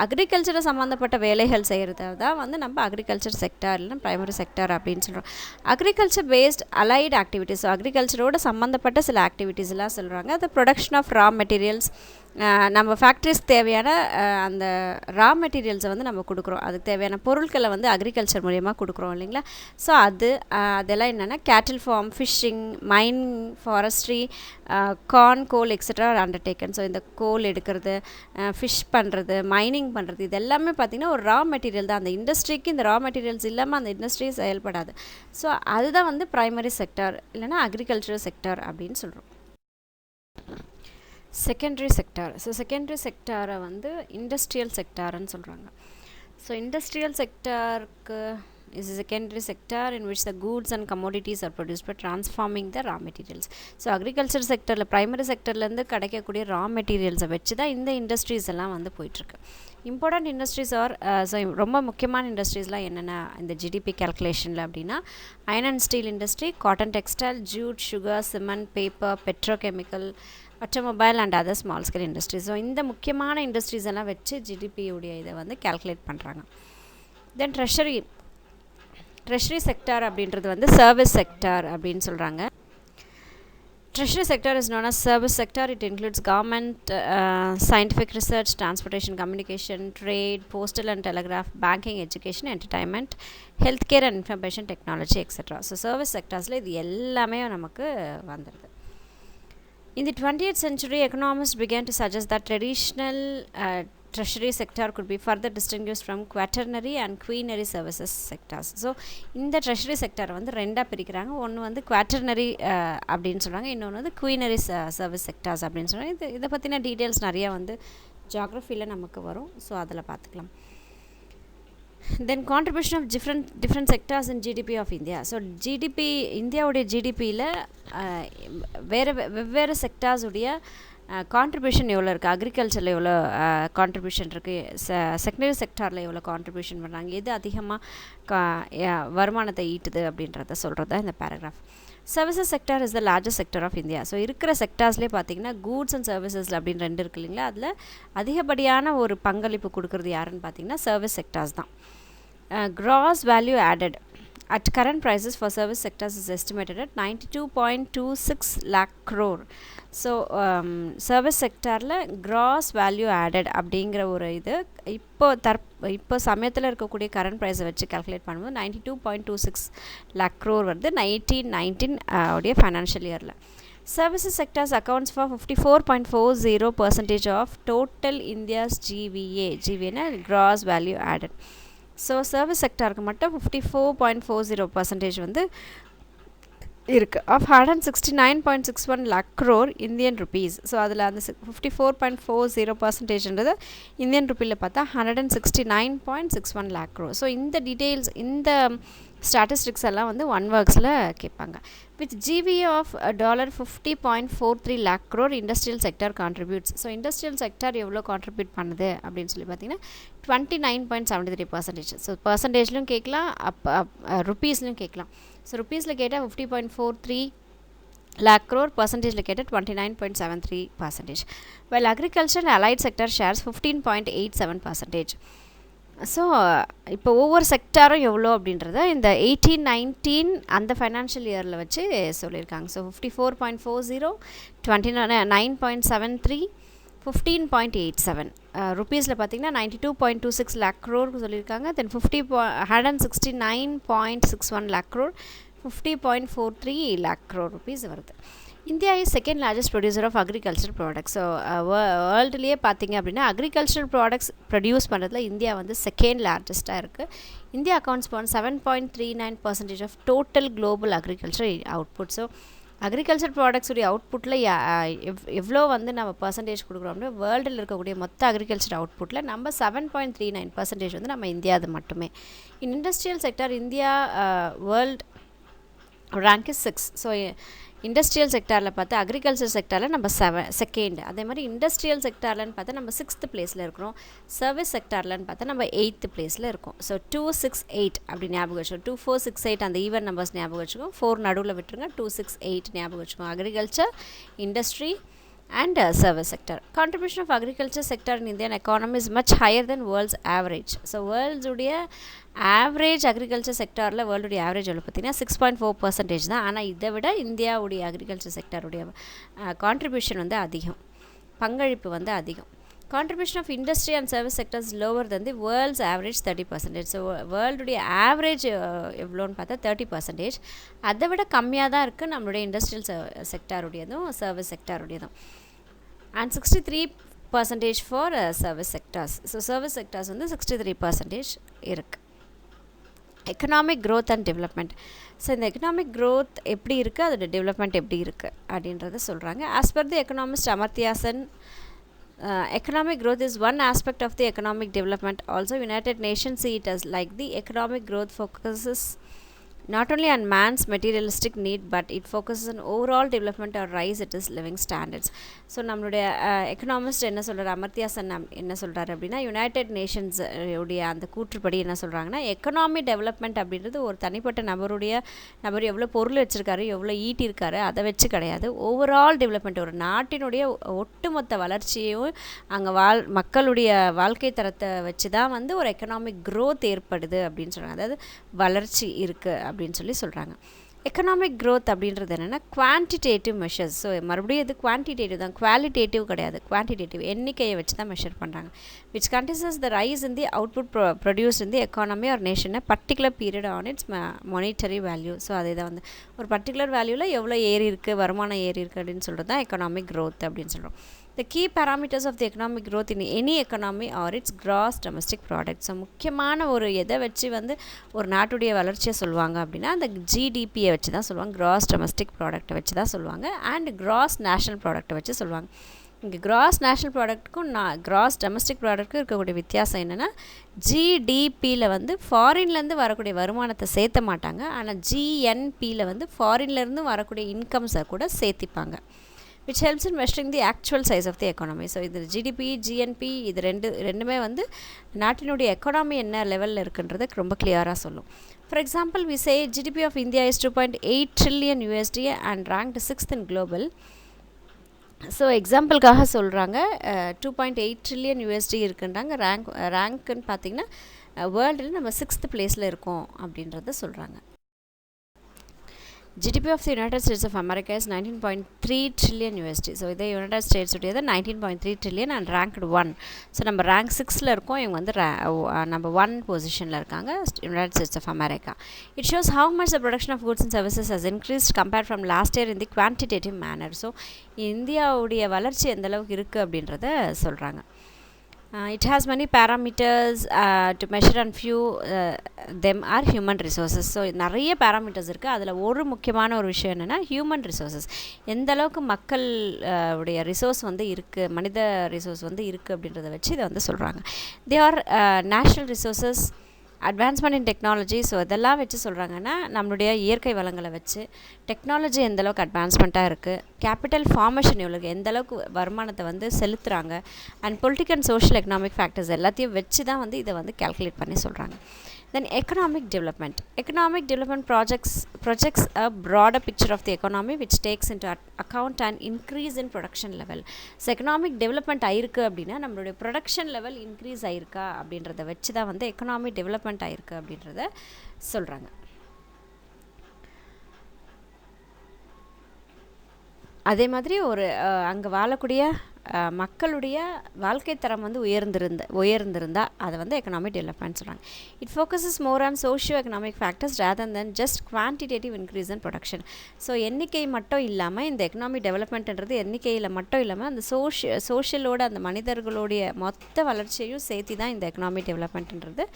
அக்ரிகல்ச்சரை சம்மந்தப்பட்ட வேலைகள் செய்கிறது தான் வந்து நம்ம அக்ரிகல்ச்சர் செக்டார் இல்லைனா ப்ரைமரி செக்டார் அப்படின்னு சொல்கிறோம். Agriculture based allied activities, so அக்ரிகல்ச்சரோட சம்மந்தப்பட்ட சில ஆக்டிவிட்டீஸ்லாம் சொல்கிறாங்க. அது ப்ரொடக்ஷன் ஆஃப் ரா மெட்டீரியல்ஸ், நம்ம ஃபேக்ட்ரிஸ்க்கு தேவையான அந்த ரா மெட்டீரியல்ஸை வந்து நம்ம கொடுக்குறோம், அதுக்கு தேவையான பொருட்களை வந்து அக்ரிகல்ச்சர் மூலயமா கொடுக்குறோம் இல்லைங்களா. ஸோ அதெல்லாம் என்னென்னா cattle farm, fishing, mining, forestry, corn, coal etcetera undertaken. So இந்த கோல் எடுக்கிறது, ஃபிஷ் பண்ணுறது, மைனிங் பண்ணுறது, இது எல்லாமே பார்த்திங்கன்னா ஒரு ரா மெட்டீரியல் தான். அந்த இண்டஸ்ட்ரிக்கு இந்த ரா மெட்டீரியல்ஸ் இல்லாமல் அந்த இண்டஸ்ட்ரி செயல்படாது. ஸோ அதுதான் வந்து ப்ரைமரி செக்டார் இல்லைனா அக்ரிகல்ச்சர் செக்டார் அப்படின்னு சொல்கிறோம். Secondary sector. ஸோ செகண்டரி செக்டாரை வந்து இண்டஸ்ட்ரியல் செக்டார்னு சொல்கிறாங்க. ஸோ இண்டஸ்ட்ரியல் செக்டாருக்கு is a secondary sector in which the goods and commodities are produced by transforming the raw materials. So agriculture செக்டரில் ப்ரைமரி செக்டர்லேருந்து கிடைக்கக்கூடிய ரா மெட்டீரியல்ஸை வச்சு தான் இந்த இண்டஸ்ட்ரீஸ் எல்லாம் வந்து போயிட்டுருக்கு. இம்பார்ட்டண்ட் இண்டஸ்ட்ரீஸ் ஆர் ஸோ ரொம்ப முக்கியமான இண்டஸ்ட்ரீஸ்லாம் என்னென்ன இந்த ஜிடிபி கேல்குலேஷனில் அப்படின்னா iron and steel industry, cotton textile, jute, sugar, cement, paper, petrochemical, automobile and other small scale industries. So இந்த முக்கியமான இண்டஸ்ட்ரீஸ் எல்லாம் வச்சு ஜிடிபியுடைய இதை வந்து கேல்குலேட் பண்ணுறாங்க. தென் ட்ரெஷரி செக்டார் அப்படின்றது வந்து சர்வீஸ் செக்டார் அப்படின்னு சொல்கிறாங்க. Treasury sector is known as service sector. It includes government, scientific research, transportation, communication, trade, postal and telegraph, banking, education, entertainment, healthcare and information technology, etc. So service sectorsல இது எல்லாமே நமக்கு வந்துடுது. In the 20th century, economists began to suggest that traditional treasury sector could be further distinguished from quaternary and queenary services sectors. So இந்த treasury sector வந்து ரெண்டாக பிரிக்கிறாங்க. ஒன்று வந்து quaternary அப்படின்னு சொல்கிறாங்க, இன்னொன்று வந்து queenary service sectors அப்படின்னு சொல்கிறாங்க. இதை பற்றின டீட்டெயில்ஸ் நிறையா வந்து ஜியாகிரஃபியில் நமக்கு வரும். ஸோ அதில் பார்த்துக்கலாம். Then contribution of different sectors in GDP of India. So GDP, இந்தியாவுடைய ஜிடிபியில் வெவ்வேறு செக்டார்ஸுடைய கான்ட்ரிபியூஷன் எவ்வளோ இருக்குது, அக்ரிகல்ச்சரில் எவ்வளோ கான்ட்ரிபியூஷன் இருக்குது, செகண்டரி செக்டாரில் எவ்வளோ கான்ட்ரிபியூஷன் பண்ணுறாங்க, எது அதிகமாக வருமானத்தை ஈட்டுது அப்படின்றத சொல்கிறது தான் இந்த paragraph. Services sector is the largest sector of India. So இருக்கிற செக்டார்ஸ்லேயே பார்த்தீங்கன்னா கூட்ஸ் அண்ட் சர்வீசஸ் அப்படின்னு ரெண்டு இருக்குது இல்லைங்களா. அதில் அதிகப்படியான ஒரு பங்களிப்பு கொடுக்குறது யாருன்னு பார்த்தீங்கன்னா சர்வீஸ் செக்டார்ஸ் தான். gross value added at current prices for service sectors is estimated at 92.26 lakh crore. So service செக்டாரில் gross value added அப்படிங்கிற ஒரு இது இப்போ சமயத்தில் இருக்கக்கூடிய கரண்ட் ப்ரைஸை வச்சு கால்குலேட் பண்ணும்போது 92.26 lakh crore வருது 1919 உடைய ஃபைனான்ஷியல் இயரில். Services sectors accounts for 54.40% of total India's GVA gross value added. So service செக்டாருக்கு மட்டும் 54.40% வந்து இருக்குது. Of 169.61 lakh crore Indian rupees. So அதில் அந்த 54.40%ன்றது இந்தியன் ருப்பியில் பார்த்தா 169.61 lakh crore. ஸோ இந்த டீட்டெயில்ஸ், இந்த ஸ்டாட்டிஸ்டிக்ஸ் எல்லாம் வந்து ஒன் ஒர்க்ஸில் கேட்பாங்க. With GVA of $50.43 lakh crore industrial sector contributes. So industrial sector எவ்வளோ கான்ட்ரிபியூட் பண்ணுது அப்படின்னு சொல்லி பார்த்தீங்கன்னா 29.73%. ஸோ பர்சன்டேஜ்லையும் கேட்கலாம், ருப்பீஸ்லையும் கேட்கலாம். ஸோ ருப்பீஸில் கேட்டால் 50.43 lakh crore, பர்சன்டேஜில் கேட்டால் 29.73%. while agriculture and allied sector shares 15.87%. So இப்போ ஒவ்வொரு செக்டாரும் எவ்வளோ அப்படின்றத இந்த 1819 அந்த ஃபைனான்ஷியல் இயரில் வச்சு சொல்லியிருக்காங்க. ஸோ 54.40, 29.73, 15.87. ருப்பீஸில் பார்த்தீங்கன்னா 92.26 lakh crore சொல்லியிருக்காங்க. Then 169.61 lakh crore, 50.43 lakh crore rupees வருது. India is second largest producer of agriculture products. So வேர்ல்டுலேயே பார்த்தீங்க அப்படின்னா அக்ரிகல்ச்சர் ப்ராடக்ட்ஸ் ப்ரொடியூஸ் பண்ணுறதுல இந்தியா வந்து செகண்ட் லார்ஜஸ்ட்டாக இருக்குது. India accounts for 7.39% of total global agriculture output. So agriculture ப்ராடக்ட்ஸுடைய அவுட்புட்டில் எவ்வளோ வந்து நம்ம பர்சன்டேஜ் கொடுக்குறோம் அப்படின்னா வேர்ல்டில் இருக்கக்கூடிய மொத்த அக்ரிகல்ச்சர் அவுட்புட்டில் நம்ம 7.39% வந்து நம்ம இந்தியாவது மட்டுமே. In industrial sector India world rank is 6. So industrial செக்டாரில் பார்த்தா அக்ரிகல்ச்சர் செக்டாரில் நம்ம செகண்ட். அதே மாதிரி இண்டஸ்ட்ரியல் செக்டார்லன்னு பார்த்தா நம்ம 6th பிளேஸில் இருக்கிறோம். சர்வீஸ் செக்டார்லன்னு பார்த்தா நம்ம 8th பிளேஸில் இருக்கோம். ஸோ 268 அப்படி ஞாபகம் வச்சுக்கோம். 2468 அந்த ஈவன் நம்பர்ஸ் ஞாபகம் வச்சுக்கோம். 4 நடுவில் விட்டுருங்க. 268 ஞாபகம் வச்சுக்கோம். Agriculture, industry and service sector. Contribution of agriculture sector in Indian economy is much higher than world's average. So world's உடைய average agriculture sectorல world உடைய average எவ்வளோ பார்த்தீங்கன்னா 6.4% தான். ஆனால் இதை விட இந்தியாவுடைய agriculture sector உடைய contribution வந்து அதிகம். பங்களிப்பு வந்து அதிகம். Contribution of industry and service sectors lower than the world's average 30%. So வேர்ல்டுடைய ஆவரேஜ் எவ்வளோன்னு பார்த்தா 30%. அதை விட கம்மியாக தான் இருக்குது நம்மளுடைய இண்டஸ்ட்ரியல் செக்டாருடையதும் சர்வீஸ் செக்டாருடையதும். And 63% for service sectors. So service sectors வந்து 63% இருக்குது. Economic growth and development. So இந்த எக்கனாமிக் க்ரோத் எப்படி இருக்குது, அதோட டெவலப்மெண்ட் எப்படி இருக்குது அப்படின்றத சொல்கிறாங்க. As per the economist Amartya Sen, economic growth is one aspect of the economic development. Also, United Nations see it as like the economic growth focuses not only on man's materialistic need, but it focuses on overall development or rise it is living standards. So நம்மளுடைய economist என்ன சொல்கிறார், அமர்த்தியா சென் என்ன சொல்கிறார் அப்படின்னா, United Nations உடைய அந்த கூற்றுப்படி என்ன சொல்கிறாங்கன்னா, எக்கனாமி டெவலப்மெண்ட் அப்படின்றது ஒரு தனிப்பட்ட நபர் எவ்வளோ பொருள் வச்சுருக்காரு, எவ்வளோ ஈட்டியிருக்காரு அதை வச்சு கிடையாது. ஓவரால் டெவலப்மெண்ட், ஒரு நாட்டினுடைய ஒட்டுமொத்த வளர்ச்சியும் அங்கே மக்களுடைய வாழ்க்கை தரத்தை வச்சு தான் வந்து ஒரு எக்கனாமிக் க்ரோத் ஏற்படுது அப்படின்னு சொல்கிறாங்க. அதாவது வளர்ச்சி இருக்குது அப்படின்னு சொல்கிறாங்க. எக்கனாமிக் க்ரோத் அப்படின்றது என்னென்னா குவான்டிடேட்டிவ் மெஷர்ஸ். ஸோ மறுபடியும் இது குவான்டிடேட்டிவ் தான், குவாலிட்டேட்டிவ் கிடையாது. குவான்டிடேட்டிவ் எண்ணிக்கையை வச்சு தான் மெஷர் பண்ணுறாங்க. Which continues the rise in the output produce in the economy or nation particular period on its monetary value. So அதை தான் வந்து ஒரு பர்டிகுலர் வேல்யூவில் எவ்வளோ ஏறி இருக்குது, வருமானம் ஏறி இருக்குது அப்படின்னு சொல்கிறது தான் எக்கனாமிக் க்ரோத் அப்படின்னு சொல்கிறோம். The key parameters of the economic growth in any economy are its gross domestic product. So முக்கியமான ஒரு எதை வச்சு வந்து ஒரு நாட்டுடைய வளர்ச்சியை சொல்லுவாங்க அப்படின்னா அந்த ஜிடிபியை வச்சு தான் சொல்லுவாங்க, கிராஸ் டொமஸ்டிக் ப்ராடக்ட்டை வச்சு தான் சொல்லுவாங்க. அண்ட் கிராஸ் நேஷ்னல் ப்ராடக்ட்டை வச்சு சொல்லுவாங்க. இங்கே கிராஸ் நேஷ்னல் ப்ராடக்ட்டுக்கும் கிராஸ் டொமஸ்டிக் ப்ராடக்ட்டுக்கும் இருக்கக்கூடிய வித்தியாசம் என்னென்னா, ஜிடிபியில் வந்து ஃபாரின்லேருந்து வரக்கூடிய வருமானத்தை சேர்த்த மாட்டாங்க. ஆனால் ஜிஎன்பியில் வந்து ஃபாரின்லேருந்து வரக்கூடிய இன்கம்ஸை கூட சேர்த்திப்பாங்க. which helps in measuring the actual size of the economy. So இது ஜிடிபி, ஜிஎன்பி இது ரெண்டுமே வந்து நாட்டினுடைய எக்கானமி என்ன லெவலில் இருக்குன்றது ரொம்ப கிளியராக சொல்லும். For example, we say GDP of India is 2.8 trillion USD and ranked 6th in global. So எக்ஸாம்பிளுக்காக சொல்கிறாங்க 2.8 trillion USD இருக்குன்றாங்க. ரேங்க்குன்னு பார்த்திங்கன்னா வேர்ல்டில் நம்ம 6th பிளேஸில் இருக்கோம் அப்படின்றத சொல்கிறாங்க. GDP of the United States of America is 19.3 trillion USD. So இதே யுனைடெட் ஸ்டேட்ஸ் உடையது 19.3 trillion and ranked 1. ஸோ நம்ம ரேங்க் 6ல் இருக்கோம், இவங்க வந்து நம்பர் 1 பொசிஷனில் இருக்காங்க, United States of America. It shows how much the production of goods and services has increased compared from last year in the quantitative manner. So இந்தியாவுடைய வளர்ச்சி எந்த அளவுக்கு இருக்குது அப்படின்றத சொல்கிறாங்க. It has many parameters to measure and few them are human resources. So நிறைய parameters இருக்குது. அதில் ஒரு முக்கியமான ஒரு விஷயம் என்னென்னா ஹியூமன் ரிசோர்ஸஸ். எந்த அளவுக்கு மக்கள் உடைய ரிசோர்ஸ் வந்து இருக்குது, மனித ரிசோர்ஸ் வந்து இருக்குது அப்படின்றத வச்சு இதை வந்து சொல்கிறாங்க. They are national resources, advancement in technology. So இதெல்லாம் வச்சு சொல்கிறாங்கன்னா நம்மளுடைய இயற்கை வளங்களை வச்சு டெக்னாலஜி எந்தளவுக்கு அட்வான்ஸ்மெண்ட்டாக இருக்குது, கேபிட்டல் ஃபார்மேஷன் எவ்வளோக்கு, எந்தளவுக்கு வருமானத்தை வந்து செலுத்துகிறாங்க, and political and social economic factors எல்லாத்தையும் வச்சு தான் வந்து இதை வந்து கேல்குலேட் பண்ணி சொல்கிறாங்க. Then economic development. Economic development projects a broader picture of the economy which takes into account an increase in production level. So economic development ஆயிருக்கு அப்படின்னா நம்மளுடைய ப்ரொடக்ஷன் லெவல் இன்க்ரீஸ் ஆயிருக்கா அப்படின்றத வச்சு தான் வந்து எக்கனாமிக் டெவலப்மெண்ட் ஆயிருக்கு அப்படின்றத சொல்கிறாங்க. அதே மாதிரி ஒரு அங்கே வாழக்கூடிய மக்களுடைய வாழ்க்கை தரம் வந்து உயர்ந்திருந்தால் அதை வந்து எக்கனாமிக் டெவலப்மெண்ட் சொல்கிறாங்க. It focuses more on socio economic factors rather then just quantitative increase in production. So எண்ணிக்கை மட்டும் இல்லாமல் இந்த எக்கனாமிக் டெவலப்மெண்ட்ன்றது எண்ணிக்கையில் மட்டும் இல்லாமல் அந்த சோஷியலோட அந்த மனிதர்களுடைய மொத்த வளர்ச்சியையும் சேர்த்து தான் இந்த எக்கனாமிக் டெவலப்மெண்ட்ன்றது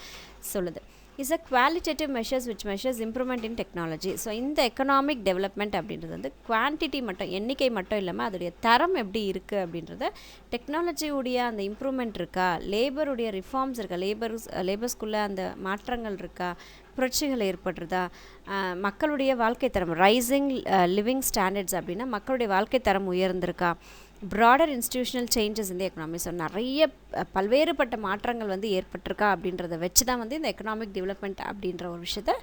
சொல்லுது. Is a qualitative measures which measures improvement in technology. So இந்த எக்கனாமிக் டெவலப்மெண்ட் அப்படின்றது வந்து குவான்டிட்டி மட்டும், எண்ணிக்கை மட்டும் இல்லாமல் அதோடைய தரம் எப்படி இருக்குது அப்படின்றத, டெக்னாலஜியுடைய அந்த இம்ப்ரூவ்மெண்ட் இருக்கா, லேபருடைய ரிஃபார்ம்ஸ் இருக்கா, லேபர்ஸ்குள்ளே அந்த மாற்றங்கள் இருக்கா, புரட்சிகள் ஏற்படுறதா, மக்களுடைய வாழ்க்கை தரம் ரைசிங் லிவிங் ஸ்டாண்டர்ட்ஸ் அப்படின்னா மக்களுடைய வாழ்க்கை தரம் உயர்ந்திருக்கா, ப்ராடர் இன்ஸ்டிடியூஷனல் சேஞ்சஸ் இந்த எக்கனாமி. ஸோ நிறைய பல்வேறுபட்ட மாற்றங்கள் வந்து ஏற்பட்டிருக்கா அப்படின்றத வச்சு தான் வந்து இந்த எக்கனாமிக் டெவலப்மெண்ட் அப்படின்ற ஒரு விஷயத்த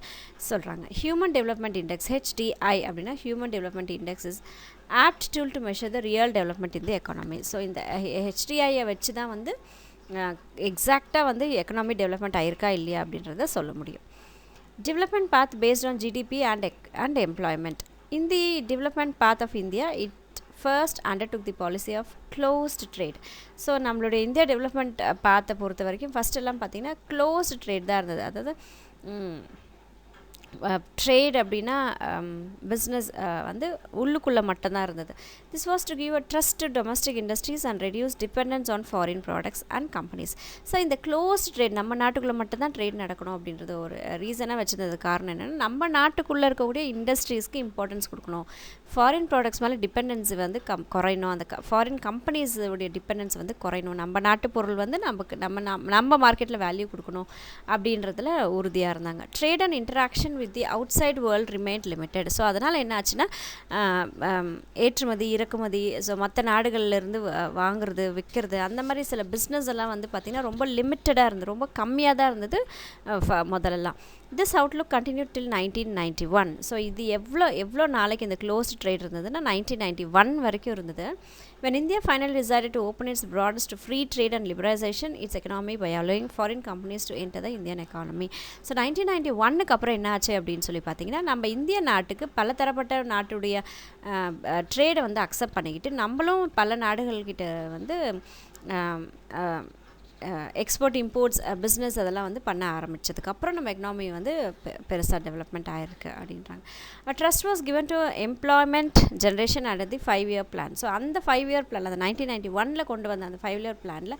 சொல்கிறாங்க. ஹியூமன் டெவலப்மெண்ட் இண்டெக்ஸ் HDI அப்படின்னா human development index is opt tool to measure the real development in the economy. So இந்த HDIயை வச்சு தான் வந்து எக்ஸாக்டாக வந்து எக்கனாமிக் டெவலப்மெண்ட் ஆயிருக்கா இல்லையா அப்படின்றத சொல்ல முடியும். Development path based on GDP and employment. In the development path of India, it first undertook the policy of closed trade. So நம்மளுடைய இந்தியா டெவலப்மெண்ட் பார்த்த பொறுத்த வரைக்கும் ஃபஸ்ட்டெல்லாம் பார்த்திங்கன்னா க்ளோஸ்டு ட்ரேட் தான் இருந்தது. அதாவது ட்ரேட் அப்படின்னா பிஸ்னஸ் வந்து உள்ளுக்குள்ளே மட்டும்தான் இருந்தது. This was to give a trust to domestic industries and reduce dependence on foreign products and companies. So இந்த க்ளோஸ்ட் ட்ரேட் நம்ம நாட்டுக்குள்ளே மட்டும்தான் ட்ரேட் நடக்கணும் அப்படின்றது ஒரு ரீசனாக வச்சுருந்தது. காரணம் என்னென்னா நம்ம நாட்டுக்குள்ளே இருக்கக்கூடிய இண்டஸ்ட்ரீஸ்க்கு இம்பார்ட்டன்ஸ் கொடுக்கணும், ஃபாரின் ப்ராடக்ட்ஸ் மேலே டிபெண்டன்சி வந்து குறையணும், அந்த ஃபாரின் கம்பெனிஸுடைய டிபெண்டன்ஸ் வந்து குறையணும், நம்ம நாட்டு பொருள் வந்து நம்ம மார்க்கெட்டில் வேல்யூ கொடுக்கணும் அப்படின்றதுல உறுதியாக இருந்தாங்க. Trade and interaction with the outside world remind limited. So அதனால் என்ன ஆச்சுன்னா ஏற்றுமதி இறக்குமதி, ஸோ மற்ற நாடுகள்லேருந்து வாங்குறது விற்கிறது அந்த மாதிரி சில பிஸ்னஸ் எல்லாம் வந்து பார்த்திங்கன்னா ரொம்ப லிமிட்டடாக இருந்தது, ரொம்ப கம்மியாக தான் இருந்தது முதலெல்லாம். This outlook continue till 1991. So இது எவ்வளோ நாளைக்கு இந்த க்ளோஸ்ட் ட்ரேட் இருந்ததுன்னா 1991 வரைக்கும் இருந்தது. When India finally decided to open its borders to free trade and liberalization its economy by allowing foreign companies to enter the Indian economy. So 1991க்கு அப்புறம் என்ன ஆச்சு அப்படின்னு சொல்லி பார்த்தீங்கன்னா, நம்ம இந்திய நாட்டுக்கு பலதரப்பட்ட நாட்டுடைய ட்ரேடை வந்து அக்செப்ட் பண்ணிக்கிட்டு நம்மளும் பல நாடுகள்கிட்ட வந்து எக்ஸ்போர்ட் இம்போர்ட்ஸ் பிஸ்னஸ் அதெல்லாம் வந்து பண்ண ஆரம்பித்ததுக்கப்புறம் நம்ம எக்கனாமி வந்து பெருசாக டெவலப்மெண்ட் ஆகிருக்கு அப்படின்றாங்க. Trust was given to employment generation and the 5-year plan. So அந்த 5-year plan, அந்த 1991 கொண்டு வந்த அந்த 5-year பிளானில்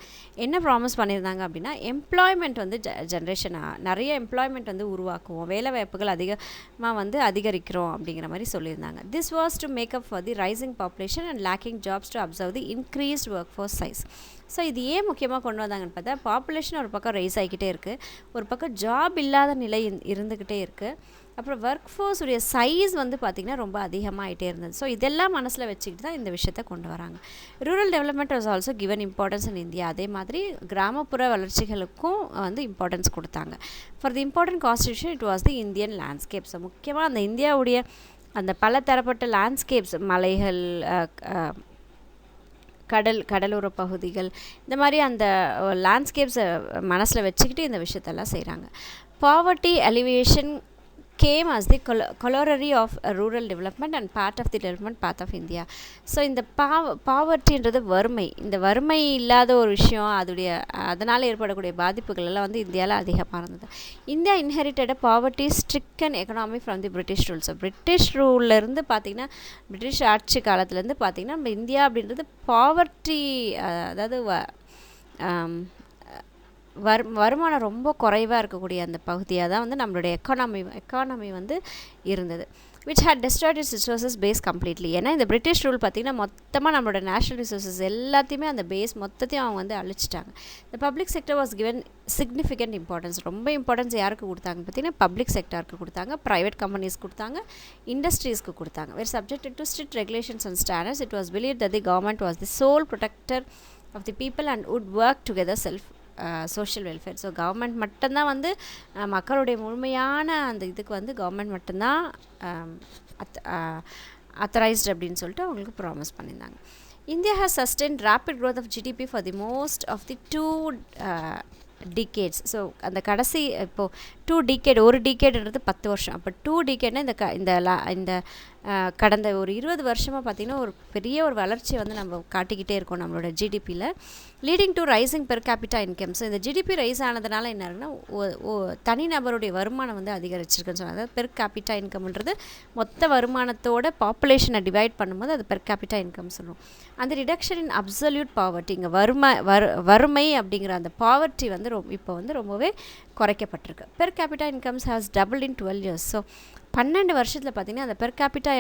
என்ன ப்ராமிஸ் பண்ணியிருந்தாங்க அப்படின்னா, எம்ப்ளாய்மெண்ட் வந்து ஜென்ரேஷனாக நிறைய எம்ப்ளாய்மெண்ட் வந்து உருவாக்குவோம், வேலை வாய்ப்புகள் அதிகமாக வந்து அதிகரிக்கிறோம் அப்படிங்கிற மாதிரி சொல்லியிருந்தாங்க. This was to make up for the rising population and lacking jobs to observe the increased work force size. So இது ஏன் முக்கியமாக கொண்டு வந்தாங்கன்னு பார்த்தா, பாப்புலேஷன் ஒரு பக்கம் ரைஸ் ஆகிக்கிட்டே இருக்குது, ஒரு பக்கம் ஜாப் இல்லாத நிலை இருந்துக்கிட்டே இருக்குது, அப்புறம் ஒர்க் ஃபோர்ஸ் உடைய சைஸ் வந்து பார்த்திங்கன்னா ரொம்ப அதிகமாகிட்டே இருந்தது. ஸோ இதெல்லாம் மனசில் வச்சுக்கிட்டு தான் இந்த விஷயத்தை கொண்டு வராங்க. Rural development was also given importance in India. அதே மாதிரி கிராமப்புற வளர்ச்சிகளுக்கும் வந்து இம்பார்ட்டன்ஸ் கொடுத்தாங்க. For the important constitution it was the Indian landscape. So முக்கியமாக அந்த இந்தியாவுடைய அந்த பல தரப்பட்ட லேண்ட்ஸ்கேப்ஸ், மலைகள், கடலோர பகுதிகள், இந்த மாதிரி அந்த லேண்ட்ஸ்கேப்ஸை மனசில் வச்சுக்கிட்டு இந்த விஷயத்தெல்லாம் செய்கிறாங்க. Poverty alleviation came as the corollary of rural development and part of the development path of India. So இந்த பாவர்ட்டின்றது வறுமை, இந்த வறுமை இல்லாத ஒரு விஷயம், அதனால் ஏற்படக்கூடிய பாதிப்புகள் எல்லாம் வந்து இந்தியாவில் அதிகமாக இருந்தது. India inherited poverty stricken economy from the British rule. So British ரூல்லேருந்து பார்த்திங்கன்னா, பிரிட்டிஷ் ஆட்சி காலத்துலேருந்து பார்த்திங்கன்னா நம்ம இந்தியா அப்படின்றது பாவர்ட்டி, அதாவது வருமானம் ரொம்ப குறைவாக இருக்கக்கூடிய அந்த பகுதியாக தான் வந்து நம்மளுடைய எக்கானமி வந்து இருந்தது. which had destroyed its resources base completely. ஏன்னா இந்த பிரிட்டிஷ் ரூல் பார்த்திங்கன்னா மொத்தமாக நம்மளோட நேஷ்னல் ரிசோர்ஸஸ் எல்லாத்தையுமே அந்த பேஸ் மொத்தத்தையும் அவங்க வந்து அழிச்சிட்டாங்க. இந்த public sector was given significant importance. ரொம்ப இம்பார்ட்டன்ஸ் யாருக்கு கொடுத்தாங்க பார்த்திங்கன்னா, பப்ளிக் செக்டருக்கு கொடுத்தாங்க, ப்ரைவேட் கம்பெனிஸ் கொடுத்தாங்க, இண்டஸ்ட்ரீஸ்க்கு கொடுத்தாங்க. Were subjected to strict regulations and standards. It was believed that the government was the sole protector of the people and would work together social welfare. So government மட்டும்தான் வந்து மக்களுடைய முழுமையான அந்த இதுக்கு வந்து கவர்மெண்ட் மட்டும்தான் அத்தரைஸ்டு அப்படின்னு சொல்லிட்டு அவங்களுக்கு ப்ராமிஸ் பண்ணியிருந்தாங்க. India has sustain rapid growth of GDP for the most of the 2 decades. So அந்த கடைசி இப்போது 2 டிகேட், ஒரு டிகேடுன்றது 10 வருஷம், அப்போ 2 டிகேட்னா இந்த கடந்த ஒரு 20 வருஷமாக பார்த்திங்கன்னா ஒரு பெரிய ஒரு வளர்ச்சியை வந்து நம்ம காட்டிக்கிட்டே இருக்கோம் நம்மளோட ஜிடிபியில். Leading to rising per capita income. So இந்த ஜிடிபி ரைஸ் ஆனதுனால என்ன இருக்குன்னா, தனிநபருடைய வருமானம் வந்து அதிகரிச்சிருக்குன்னு சொன்னாங்க. அதாவது பெர் கேபிட்டா இன்கம்ன்றது மொத்த வருமானத்தோட பாப்புலேஷனை டிவைட் பண்ணும்போது அது பெர் கேபிட்டா இன்கம் சொல்லுவோம். அந்த ரிடக்ஷன் இன் அப்சல்யூட் பாவர்ட்டி, இங்கே வறுமை அப்படிங்கிற அந்த பாவர்ட்டி வந்து இப்போ வந்து ரொம்பவே குறைக்கப்பட்டிருக்கு. Per capita incomes has double in 12 years. So 12 வருஷத்தில் பார்த்திங்கன்னா அந்த பெர் கேபிட்டா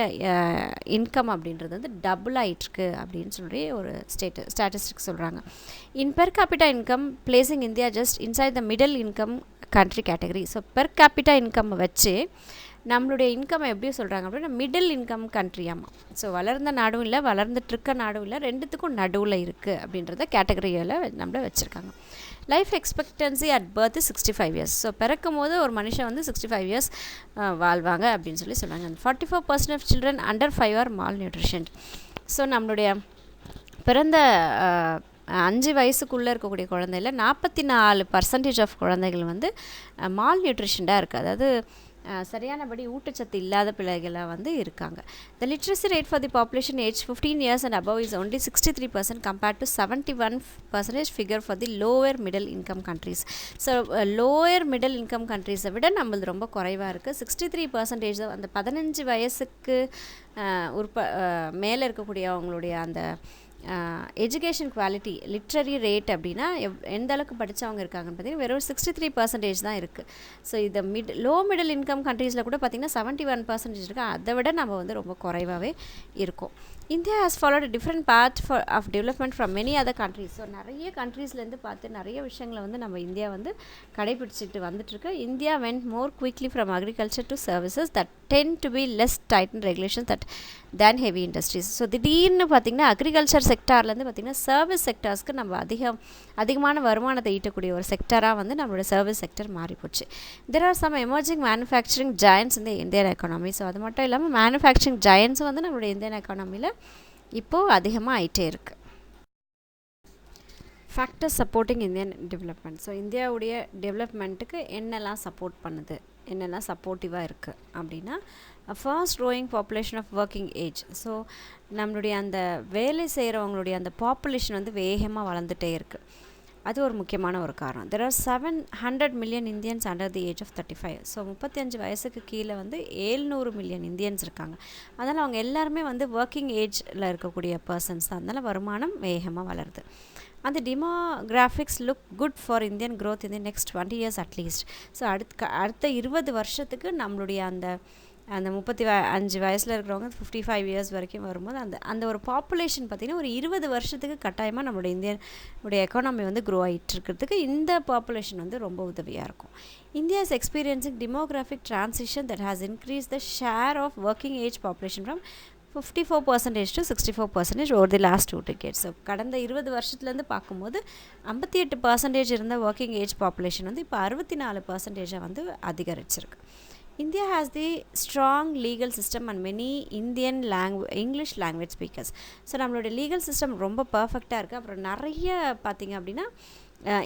இன்கம் அப்படின்றது வந்து டபுள் ஆகிட்டுருக்கு அப்படின்னு சொல்லி ஒரு ஸ்டாட்டிஸ்டிக்ஸ் சொல்கிறாங்க. In per capita income placing India just inside the middle income country category. So per capita income வச்சு நம்மளுடைய இன்கம் எப்படி சொல்கிறாங்க அப்படின்னா மிடில் இன்கம் கண்ட்ரியாமா. ஸோ வளர்ந்த நாடும் இல்லை, வளர்ந்துட்டுருக்க நாடும் இல்லை, ரெண்டுத்துக்கும் நடுவில் இருக்குது அப்படின்றத கேட்டகரியில் நம்மள வச்சுருக்காங்க. Life expectancy at birth 65 years. So பிறக்கும் போது ஒரு மனுஷன் வந்து 65 years வாழ்வாங்க அப்படின்னு சொல்கிறாங்க. 44% of children under 5 are malnutritioned. So நம்மளுடைய பிறந்த 5 வயசுக்குள்ளே இருக்கக்கூடிய குழந்தையில் 44% ஆஃப் குழந்தைகள் வந்து மால் நியூட்ரிஷன்டாக இருக்குது. அதாவது சரியானபடி ஊட்டச்சத்து இல்லாத பிள்ளைகளாக வந்து இருக்காங்க. The literacy rate for the population aged 15 years and above is only 63% compared to 71% figure for the lower middle income countries. So lower middle income countries விட நம்மளது ரொம்ப குறைவாக இருக்குது. 63% அந்த 15 வயசுக்கு மேலே இருக்கக்கூடிய அவங்களுடைய அந்த எஜுகேஷன் குவாலிட்டி லிட்ரரி ரேட் அப்படின்னா எந்த அளவுக்கு படித்தவங்க இருக்காங்கன்னு பார்த்தீங்கன்னா வெறும் 63% தான் இருக்குது. ஸோ இதை லோ மிடில் இன்கம் கண்ட்ரீஸில் கூட பார்த்திங்கன்னா 71% இருக்குது. அதை விட நம்ம வந்து ரொம்ப குறைவாகவே இருக்கும். India has followed different path of development from many other countries. So நிறைய கண்ட்ரீஸ்லேருந்து பார்த்து நிறைய விஷயங்களை வந்து நம்ம இந்தியா வந்து கடைபிடிச்சிட்டு வந்துட்டுருக்கு. India went more quickly from agriculture to services that tend to be less tighten regulations than heavy industries. So திடீர்னு பார்த்திங்கன்னா அக்ரிகல்ச்சர் செக்டார்லேருந்து பார்த்திங்கன்னா சர்வீஸ் செக்டார்ஸ்க்கு நம்ம அதிகமான வருமானத்தை ஈட்டக்கூடிய ஒரு செக்டராக வந்து நம்மளோட சர்வீஸ் செக்டர் மாறிப்போச்சு. There are some emerging manufacturing giants இந்த இந்தியன் எக்கானமி. ஸோ அது மட்டும் இல்லாமல் மேனுஃபேக்சரிங் ஜாயன்ட்ஸும் வந்து நம்மளுடைய இந்தியன் எக்கானமியில் இப்போது அதிகமாக ஆகிட்டே இருக்குது. Factors supporting Indian development. So இந்தியாவுடைய டெவலப்மெண்ட்டுக்கு என்னெல்லாம் சப்போர்ட் பண்ணுது, என்னெல்லாம் சப்போர்ட்டிவாக இருக்குது அப்படின்னா fast growing population of working age. So நம்மளுடைய அந்த வேலை செய்கிறவங்களுடைய அந்த பாப்புலேஷன் வந்து வேகமாக வளர்ந்துட்டே இருக்குது. அது ஒரு முக்கியமான ஒரு காரணம். There are 700 million Indians under the age of 35. So 35 வயசுக்கு கீழே வந்து 700 மில்லியன் இந்தியன்ஸ் இருக்காங்க. அதனால் அவங்க எல்லாருமே வந்து ஒர்க்கிங் ஏஜில் இருக்கக்கூடிய பர்சன்ஸ் தான். அதனால் வருமானம் வேகமாக வளருது. அந்த demographics look good for Indian growth in the next 20 years at least. So அடுத்த 20 வருஷத்துக்கு நம்மளுடைய அந்த 35 வயசில் இருக்கிறவங்க 55 இயர்ஸ் வரைக்கும் வரும்போது அந்த ஒரு பாப்புலேஷன் பார்த்திங்கன்னா ஒரு 20 வருஷத்துக்கு கட்டாயமாக நம்மளுடைய இந்தியனுடைய எக்கானமி வந்து க்ரோ ஆகிட்டு இருக்கிறதுக்கு இந்த பாப்புலேஷன் வந்து ரொம்ப உதவியாக இருக்கும். India is experiencing demographic transition that has increased the share of working age population from 54% to 64% over the last 2 decades. So கடந்த 20 வருஷத்துலேருந்து பார்க்கும்போது 58% இருந்த ஒர்க்கிங் ஏஜ் பாப்புலேஷன் வந்து இப்போ 64% வந்து அதிகரிச்சிருக்கு. India has the strong legal system and many English language speakers. So நம்மளோட legal system ரொம்ப பர்ஃபெக்டாக இருக்குது. அப்புறம் நிறைய பார்த்திங்க அப்படின்னா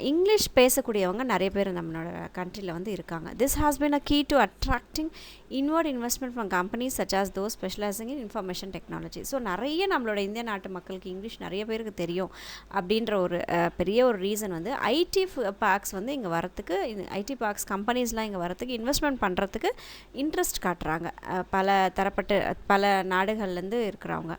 இங்கிலீஷ் பேசக்கூடியவங்க நிறைய பேர் நம்மளோட கண்ட்ரியில் வந்து இருக்காங்க. This has been a key to attracting inward investment from companies such as those specialising in information technology. So நிறைய நம்மளோட இந்திய நாட்டு மக்களுக்கு இங்கிலீஷ் நிறைய பேருக்கு தெரியும் அப்படின்ற ஒரு பெரிய ஒரு ரீசன் வந்து ஐடி பார்க்ஸ் வந்து இங்கே வரத்துக்கு, ஐடி பார்க்ஸ் கம்பெனிஸ்லாம் இங்கே வரத்துக்கு இன்வெஸ்ட்மெண்ட் பண்ணுறதுக்கு இன்ட்ரெஸ்ட் காட்டுறாங்க. பல நாடுகள்லேருந்து இருக்கிறவங்க.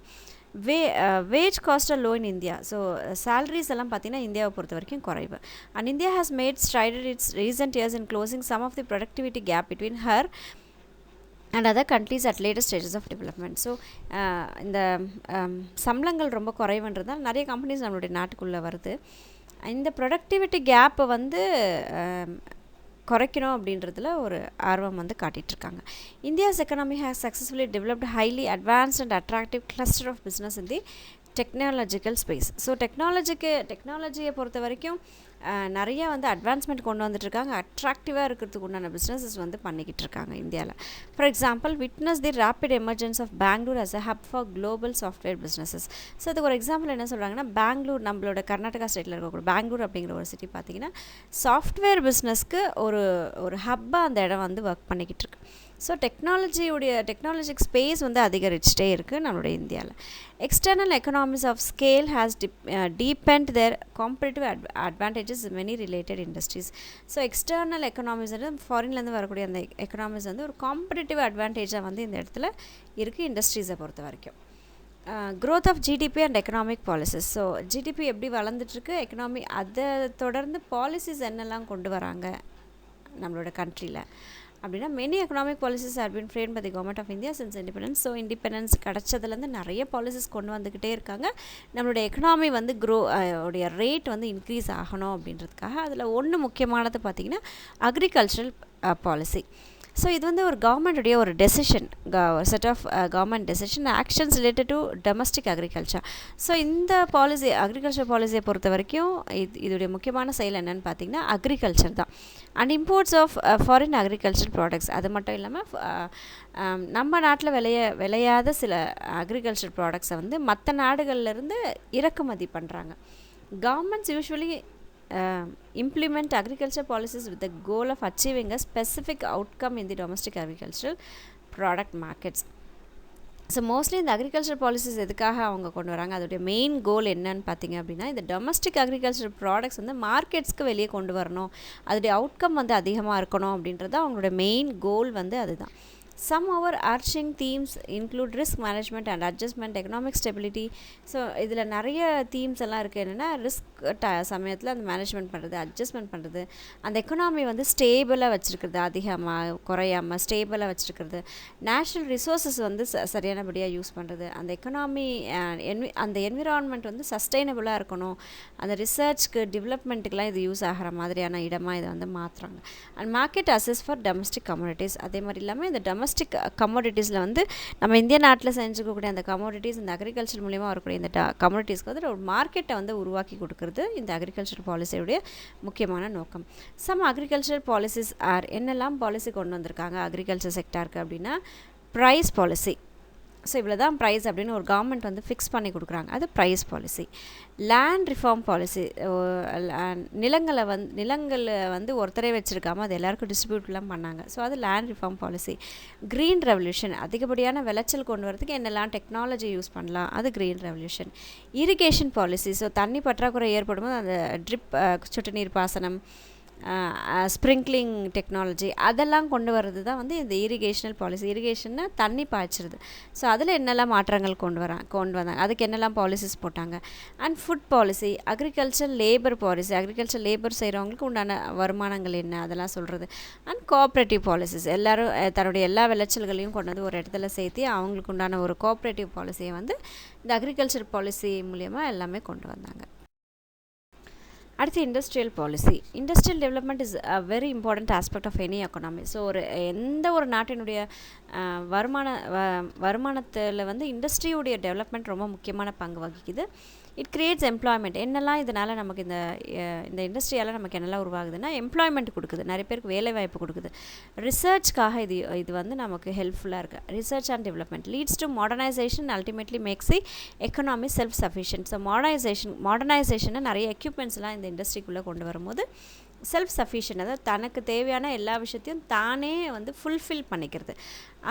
Wage cost low in India. So salaries எல்லாம் பார்த்தீங்கன்னா இந்தியாவை பொறுத்த வரைக்கும் குறைவு. And India has made strided its recent years in closing some of the productivity gap between her and other countries at latest stages of development. So இந்த சம்பளங்கள் ரொம்ப குறைவுன்றதால் நிறைய கம்பெனிஸ் நம்மளுடைய நாட்டுக்குள்ளே வருது. இந்த ப்ரொடக்டிவிட்டி கேப்பை வந்து குறைக்கணும் அப்படின்றதுல ஒரு ஆர்வம் வந்து காட்டிகிட்ருக்காங்க. India's economy has successfully developed highly advanced and attractive cluster of business in the technological space. So டெக்னாலஜியை பொறுத்த வரைக்கும் நிறையா வந்து அட்வான்ஸ்மெண்ட் கொண்டு வந்துட்டுருக்காங்க. அட்ராக்டிவாக இருக்கிறதுக்கு உண்டான பிஸ்னஸஸ் வந்து பண்ணிக்கிட்டு இருக்காங்க இந்தியாவில். For example, witness the rapid emergence of Bangalore as a hub for global software businesses. So அதுக்கு ஒரு எக்ஸாம்பிள் என்ன சொல்கிறாங்கன்னா, பெங்களூர் நம்மளோட கர்நாடகா ஸ்டேட்டில் இருக்கக்கூடிய பெங்களூர் அப்படிங்கிற ஒரு சிட்டி பார்த்திங்கன்னா சாஃப்ட்வேர் பிஸ்னஸ்க்கு ஒரு ஹப்பாக அந்த இடம் வந்து ஒர்க் பண்ணிக்கிட்டு இருக்கு. ஸோ டெக்னாலஜிக் ஸ்பேஸ் வந்து அதிகரிச்சுட்டே இருக்குது நம்மளுடைய இந்தியாவில். External economies of scale has deepened their competitive advantages many related industries. So external economies வந்து ஃபாரின்லேருந்து வரக்கூடிய அந்த எக்கனாமிஸ் வந்து ஒரு காம்படிட்டிவ் அட்வான்டேஜாக வந்து இந்த இடத்துல இருக்குது இண்டஸ்ட்ரீஸை பொறுத்த வரைக்கும். growth of GDP and economic policies. So GDP எப்படி வளர்ந்துட்டுருக்கு, எக்கனாமி அதை தொடர்ந்து பாலிசிஸ் என்னெல்லாம் கொண்டு வராங்க நம்மளோட கண்ட்ரியில் அப்படின்னா, many economic policies are been framed by the government of India since independence. So independence கிடச்சதுலேருந்து நிறைய பாலிசிஸ் கொண்டு வந்துக்கிட்டே இருக்காங்க. நம்மளுடைய எக்கனாமி வந்து உடைய ரேட் வந்து இன்க்ரீஸ் ஆகணும் அப்படின்றதுக்காக. அதில் ஒன்று முக்கியமானது பார்த்திங்கன்னா அக்ரிகல்ச்சரல் பாலிசி. ஸோ இது வந்து ஒரு கவர்மெண்ட்டுடைய ஒரு decision, set of government decision actions related to domestic agriculture. So இந்த பாலிசி, அக்ரிகல்ச்சர் பாலிசியை பொறுத்த வரைக்கும் இதோடைய முக்கியமான செயல் என்னென்னு பார்த்திங்கன்னா அக்ரிகல்ச்சர் தான். And imports of foreign agriculture products. அது மட்டும் இல்லாமல் நம்ம நாட்டில் விளையாத சில அக்ரிகல்ச்சர் ப்ராடக்ட்ஸை வந்து மற்ற நாடுகள்லேருந்து இறக்குமதி பண்ணுறாங்க. Governments usually implement agriculture policies with the goal of achieving a specific outcome in the domestic agricultural product markets. So mostly இந்த அக்ரிகல்ச்சர் பாலிசிஸ் எதுக்காக அவங்க கொண்டு வராங்க, அதோடைய மெயின் கோல் என்னன்னு பார்த்தீங்க அப்படின்னா, இந்த டொமஸ்டிக் அக்ரிகல்ச்சர் ப்ராடக்ட்ஸ் வந்து மார்க்கெட்ஸ்க்கு வெளியே கொண்டு வரணும், அதோடைய அவுட்கம் வந்து அதிகமாக இருக்கணும் அப்படின்றது அவங்களோட மெயின் கோல் வந்து அதுதான். Some overarching themes include risk management and adjustment, economic stability. So இதில் நிறைய தீம்ஸ் எல்லாம் இருக்குது. என்னென்னா ரிஸ்க் சமயத்தில் அந்த மேனேஜ்மெண்ட் பண்ணுறது, அட்ஜஸ்ட்மெண்ட் பண்ணுறது, அந்த எக்கனாமி வந்து ஸ்டேபிளாக வச்சுருக்கிறது, அதிகமாக குறையாமல் ஸ்டேபிளாக வச்சுருக்கிறது, நேச்சுரல் ரிசோர்ஸஸ் வந்து சரியானபடியாக யூஸ் பண்ணுறது, அந்த எக்கனாமி அந்த என்விரான்மெண்ட் வந்து சஸ்டைனபிளாக இருக்கணும், அந்த ரிசர்ச்க்கு டெவலப்மெண்ட்டுக்கெலாம் இது யூஸ் ஆகிற மாதிரியான இடமாக இதை வந்து மாற்றுறாங்க. And market access for domestic commodities. அதே மாதிரி இல்லாமல் இந்த டொமஸ்டிக் கமோடிட்டிஸில் வந்து நம்ம இந்திய நாட்டில் செஞ்சுக்கக்கூடிய அந்த கமோடிட்டிஸ், இந்த அக்ரிகல்ச்சர் மூலிமா வரக்கூடிய இந்த கமோடிட்டிஸ்க்கு வந்து ஒரு மார்க்கெட்டை வந்து உருவாக்கி கொடுக்குறது இந்த அக்ரிகல்ச்சர் பாலிசியுடைய முக்கியமான நோக்கம். சம் அக்ரிகல்ச்சர் பாலிசிஸ் ஆர் என்னெல்லாம் பாலிசி கொண்டு வந்திருக்காங்க அக்ரிகல்ச்சர் செக்டாருக்கு அப்படின்னா, ப்ரைஸ் பாலிசி. ஸோ இவ்வளோ தான் ப்ரைஸ் அப்படின்னு ஒரு கவர்மெண்ட் வந்து ஃபிக்ஸ் பண்ணி கொடுக்குறாங்க, அது price policy. Land reform policy, நிலங்களை வந்து ஒருத்தரே வச்சுருக்காமல் அது எல்லாருக்கும் டிஸ்ட்ரிபியூட்லாம் பண்ணாங்க, ஸோ அது land reform policy. Green revolution, அதிகப்படியான விளைச்சல் கொண்டு வரதுக்கு என்னெல்லாம் டெக்னாலஜி யூஸ் பண்ணலாம், அது green revolution. Irrigation policy, so தண்ணி பற்றாக்குறை ஏற்படும் போது அந்த ட்ரிப் சொட்டு நீர் பாசனம், ஸ்ப்ரிங்க்லிங் டெக்னாலஜி அதெல்லாம் கொண்டு வர்றது தான் வந்து இந்த இரிகேஷனல் பாலிசி. இரிகேஷன்னா தண்ணி பாய்ச்சிருது. ஸோ அதில் என்னெல்லாம் மாற்றங்கள் கொண்டு வந்தாங்க, அதுக்கு என்னெல்லாம் பாலிசிஸ் போட்டாங்க. And food policy, agriculture labour policy, agriculture labour செய்கிறவங்களுக்கு உண்டான வருமானங்கள் என்ன அதெல்லாம் சொல்கிறது. அண்ட் கோஆப்ரேட்டிவ் பாலிசிஸ், எல்லோரும் தன்னுடைய எல்லா விளைச்சல்களையும் கொண்டு வந்து ஒரு இடத்துல சேர்த்து அவங்களுக்கு உண்டான ஒரு கோஆப்ரேட்டிவ் பாலிசியை வந்து இந்த அக்ரிகல்ச்சர் பாலிசி மூலயமா எல்லாமே கொண்டு வந்தாங்க. அடுத்து industrial policy. Industrial development is a very important aspect of any economy. So எந்த ஒரு நாட்டினுடைய வருமானத்தில் வந்து இண்டஸ்ட்ரியுடைய டெவலப்மெண்ட் ரொம்ப முக்கியமான பங்கு வகிக்குது. It creates employment. என்னெல்லாம் இதனால் நமக்கு இந்த இண்டஸ்ட்ரியால் நமக்கு என்னெல்லாம் உருவாகுதுன்னா, எம்ப்ளாய்மெண்ட் கொடுக்குது, நிறைய பேருக்கு வேலை வாய்ப்பு கொடுக்குது. ரிசர்ச்காக இது வந்து நமக்கு ஹெல்ப்ஃபுல்லாக இருக்குது. Research and development leads to modernisation, ultimately makes the economy self sufficient. So மாடர்னைசேஷனை நிறைய எக்யூப்மெண்ட்ஸ்லாம் இந்த இண்டஸ்ட்ரிக்குள்ளே கொண்டு வரும்போது செல்ஃப் சஃபிஷியன்ட், அதாவது தனக்கு தேவையான எல்லா விஷயத்தையும் தானே வந்து ஃபுல்ஃபில் பண்ணிக்கிறது,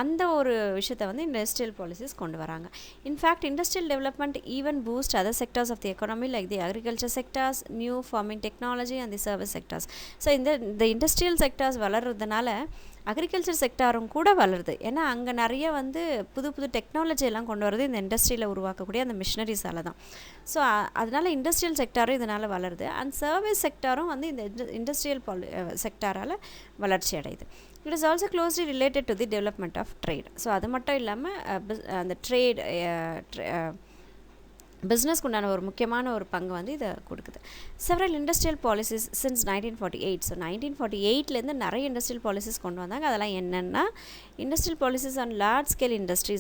அந்த ஒரு விஷயத்தை வந்து இண்டஸ்ட்ரியல் பாலிசிஸ் கொண்டு வராங்க. In fact industrial development even boost other sectors of the economy like the agriculture sectors, new farming technology and the service sectors. So இந்த இண்டஸ்ட்ரியல் செக்டார்ஸ் வளர்கிறதுனால அக்ரிகல்ச்சர் செக்டாரும் கூட வளருது. ஏன்னா அங்கே நிறைய வந்து புது டெக்னாலஜி எல்லாம் கொண்டு வரது இந்த இண்டஸ்ட்ரியில் உருவாக்கக்கூடிய அந்த மிஷினரிஸால் தான். ஸோ அதனால் இண்டஸ்ட்ரியல் செக்டாரும் இதனால் வளருது. அண்ட் சர்வீஸ் செக்டாரும் வந்து இந்த இண்டஸ்ட்ரியல் செக்டாரால் வளர்ச்சி அடையுது. It is also closely related to the development of trade. So அது மட்டும் இல்லாமல் அந்த பிஸ்னஸ்க்கு உண்டான ஒரு முக்கியமான ஒரு பங்கு வந்து இதை கொடுக்குது. Several industrial policies since 1948. So 1948லேருந்து நிறைய இண்டஸ்ட்ரியல் பாலிசிஸ் கொண்டு வந்தாங்க. அதெல்லாம் என்னென்னா, industrial policies on large scale industry,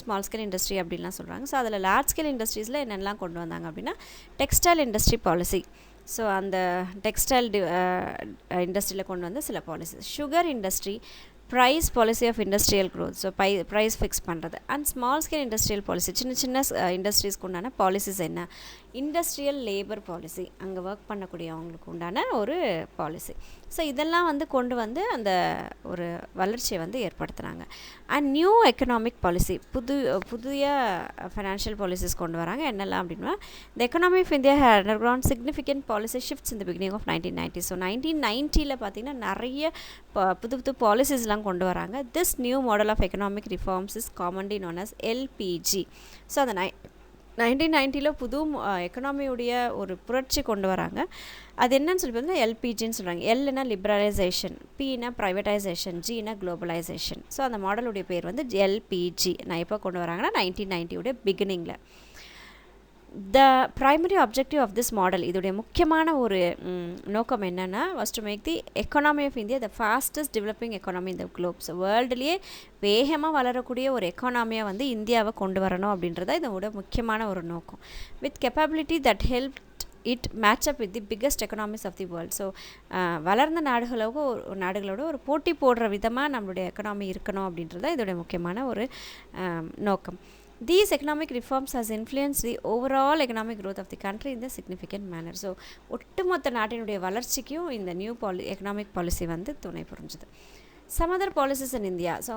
small scale industry அப்படின்லாம் சொல்கிறாங்க. ஸோ அதில் லார்ஜ் ஸ்கேல் இண்டஸ்ட்ரீஸில் என்னென்னலாம் கொண்டு வந்தாங்க அப்படின்னா, டெக்ஸ்டைல் இண்டஸ்ட்ரி பாலிசி. ஸோ அந்த டெக்ஸ்டைல் இண்டஸ்ட்ரியில் கொண்டு வந்த சில policies. Sugar industry, price policy of industrial growth. So price fix பண்ணுறது. And small scale industrial policy, சின்ன இண்டஸ்ட்ரீஸ்க்கு உண்டான பாலிசிஸ் என்ன. இண்டஸ்ட்ரியல் லேபர் பாலிசி, அங்கே ஒர்க் பண்ணக்கூடிய அவங்களுக்கு உண்டான ஒரு பாலிசி. ஸோ இதெல்லாம் வந்து கொண்டு வந்து அந்த ஒரு வளர்ச்சியை வந்து ஏற்படுத்துகிறாங்க. அண்ட் நியூ எக்கனாமிக் பாலிசி, புதிய ஃபைனான்ஷியல் பாலிசிஸ் கொண்டு வராங்க. என்னெல்லாம் அப்படின்னா, the economy of India had undergone significant policy shifts in the beginning of 1990. So 1990ல் பார்த்திங்கன்னா நிறைய புது பாலிசிஸ்லாம் கொண்டு வராங்க. This new model of economic reforms is commonly known as LPG. So அந்த 1990ல் புது எக்கனாமியுடைய ஒரு புரட்சி கொண்டு வராங்க. அது என்னன்னு சொல்லி பார்த்தீங்கன்னா எல்பிஜின்னு சொல்கிறாங்க. எல்னா லிபரலைசேஷன், பின்னா ப்ரைவேட்டைசேஷன், ஜின்னா குளோபலைசேஷன். ஸோ அந்த மாடலுடைய பேர் வந்து எல்பிஜி. நான் எப்போ கொண்டு வராங்கன்னா 1990 பிகினிங்கில். The primary objective of this model, இதோடைய முக்கியமான ஒரு நோக்கம் என்னென்னா, was to make the economy of India the fastest developing economy in the globe. So வேர்ல்டுலேயே வேகமாக வளரக்கூடிய ஒரு எக்கானமியாக வந்து இந்தியாவை கொண்டு வரணும் அப்படின்றத இதோட முக்கியமான ஒரு நோக்கம். With capability that help it match up with the biggest economies of the world. So வளர்ந்த நாடுகளோட ஒரு போட்டி போடுற விதமாக நம்மளுடைய எக்கனாமி இருக்கணும் அப்படின்றத இதோடைய முக்கியமான ஒரு நோக்கம். These economic reforms has influenced the overall economic growth of the country in a significant manner. So ஒட்டுமொத்த நாட்டினுடைய வளர்ச்சிக்கும் இந்த நியூ எக்கனாமிக் பாலிசி வந்து துணை புரிஞ்சுது. Some other policies in India. So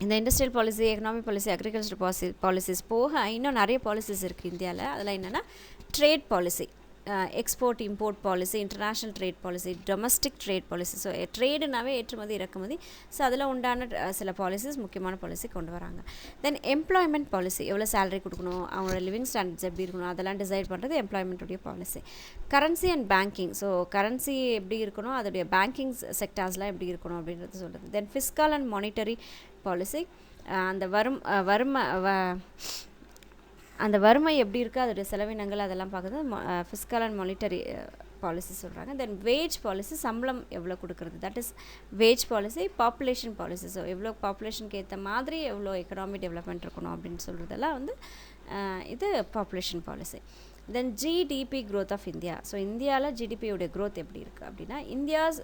இந்த industrial policy, economic policy, agriculture policies போக இன்னும் நிறைய பாலிசிஸ் இருக்குது இந்தியாவில். அதில் என்னென்னா trade policy, export import policy, international trade policy, domestic trade policy. So ட்ரேடுனாவே ஏற்றுமதி இறக்குமதி. ஸோ அதில் உண்டான சில பாலிசிஸ், முக்கியமான பாலிசி கொண்டு வராங்க. தென் எம்ப்ளாய்மெண்ட் பாலிசி, எவ்வளோ சேலரி கொடுக்கணும், அவங்களோட லிவிங் ஸ்டாண்டர்ட்ஸ் எப்படி இருக்கணும், அதெல்லாம் டிசைட் பண்ணுறது எம்ப்ளாய்மெண்ட்டுடைய policy. Currency and banking, so currency எப்படி இருக்கணும், அதோடைய பேங்கிங் செக்டார்ஸ்லாம் எப்படி இருக்கணும் அப்படின்றது சொல்கிறது. Then fiscal and monetary policy, அந்த அந்த வறுமை எப்படி இருக்குது, அதோடைய செலவினங்கள் அதெல்லாம் பார்க்குறது ஃபிஸ்கல் அண்ட் மானிட்டரி பாலிசி சொல்கிறாங்க. தென் வேஜ் பாலிசி, சம்பளம் எவ்வளோ கொடுக்குறது, that is wage policy. Population policy, so எவ்வளோ பாப்புலேஷனுக்கு ஏற்ற மாதிரி எவ்வளோ எக்கனாமிக் டெவலப்மெண்ட் இருக்கணும் அப்படின்னு சொல்கிறதெல்லாம் வந்து இது population policy. Then GDP growth of India, so இந்தியாவில் ஜிடிபியோடைய க்ரோத் எப்படி இருக்குது அப்படின்னா, India's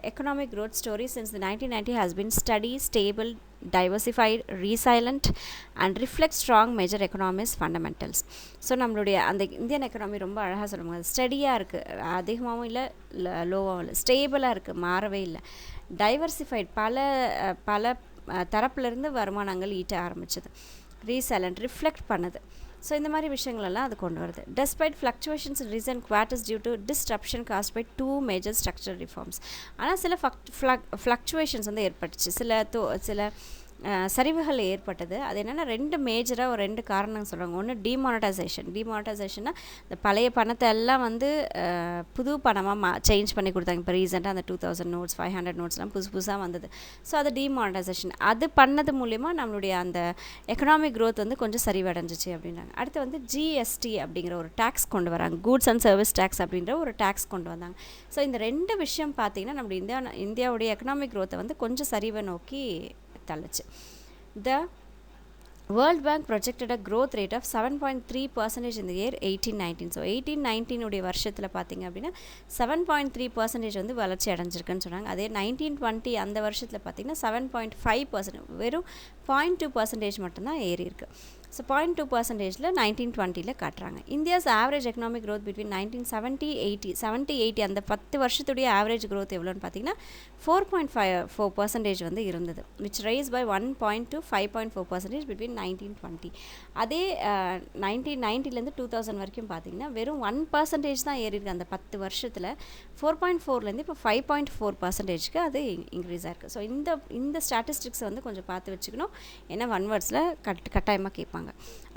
economic growth story since the 1990 has been steady, stable, diversified, resilient and reflects strong major economic fundamentals. So நம்மளுடைய அந்த இந்தியன் எக்கனாமி ரொம்ப அழகாக சொல்லுவாங்க, ஸ்டடியாக இருக்குது, அதிகமாகவும் இல்லை லோவாகவும் இல்லை, ஸ்டேபிளாக இருக்குது, மாறவே இல்லை, டைவர்சிஃபைட், பல தரப்புலேருந்து வருமானங்கள் ஈட்ட ஆரம்பிச்சது, ரீசைலண்ட், ரிஃப்ளெக்ட் பண்ணுது. ஸோ இந்த மாதிரி விஷயங்களெல்லாம் அது கொண்டு வருது. Despite fluctuations in recent quarters due to disruption caused by 2 major structural reforms. ஆனால் சில ஃப்ளக்சுவேஷன்ஸ் வந்து ஏற்பட்டுச்சு, சில சரிவுகள் ஏற்பட்டது. அது என்னென்னா 2 மேஜராக ஒரு 2 காரணம் சொல்கிறாங்க. ஒன்று டிமானடைசேஷன்னா இந்த பழைய பணத்தை எல்லாம் வந்து புது பணமாக சேஞ்ச் பண்ணி கொடுத்தாங்க. இப்போ ரீசெண்டாக அந்த 2000 நோட்ஸ், 500 நோட்ஸ்லாம் புதுசாக வந்தது. ஸோ அது டிமானடைசேஷன், அது பண்ணது மூலிமா நம்மளுடைய அந்த எக்கனாமிக் க்ரோத் வந்து கொஞ்சம் சரிவடைஞ்சிச்சு அப்படின்றாங்க. அடுத்து வந்து ஜிஎஸ்டி அப்படிங்கிற ஒரு டேக்ஸ் கொண்டு வராங்க, கூட்ஸ் அண்ட் சர்வீஸ் டேக்ஸ் அப்படின்ற ஒரு டேக்ஸ் கொண்டு வந்தாங்க. ஸோ இந்த 2 விஷயம் பார்த்திங்கன்னா நம்மளுடைய இந்தியாவுடைய எக்கனாமிக் க்ரோத்தை வந்து கொஞ்சம் சரிவை நோக்கி தள்ளுச்சு. The World Bank projected a growth rate of 7.3% in the year 1819. So 1819 உடைய வருஷத்தில் பார்த்திங்க அப்படின்னா 7.3% வந்து வளர்ச்சி அடைஞ்சிருக்குன்னு சொன்னாங்க. அதே 1920 அந்த வருஷத்தில் பார்த்திங்கன்னா 7.5%, வெறும் 0.2% மட்டும்தான் ஏறி இருக்குது. ஸோ 0.2% 1920 காட்டுறாங்க. India's average economic growth between 1970-80 அந்த 10 வருஷத்துடைய ஆவரேஜ் க்ரோத் எவ்வளோன்னு பார்த்தீங்கன்னா 4.4% வந்து இருந்தது, விச் ரைஸ் பை 1.2 5.4% பிட்வீன் 1920. அதே 1990 2000 வரைக்கும் பார்த்தீங்கன்னா வெறும் 1% தான் ஏறி இருக்குது. அந்த 10 வருஷத்தில் 4.4 இப்போ 5.4% அது இன்க்ரீஸ் ஆயிருக்கு. ஸோ இந்த ஸ்டாட்டிஸ்டிக்ஸை வந்து கொஞ்சம் பார்த்து வச்சுக்கணும், ஏன்னா 1 வேர்ட்ஸில் கட்டாயமாக கேட்பாங்க.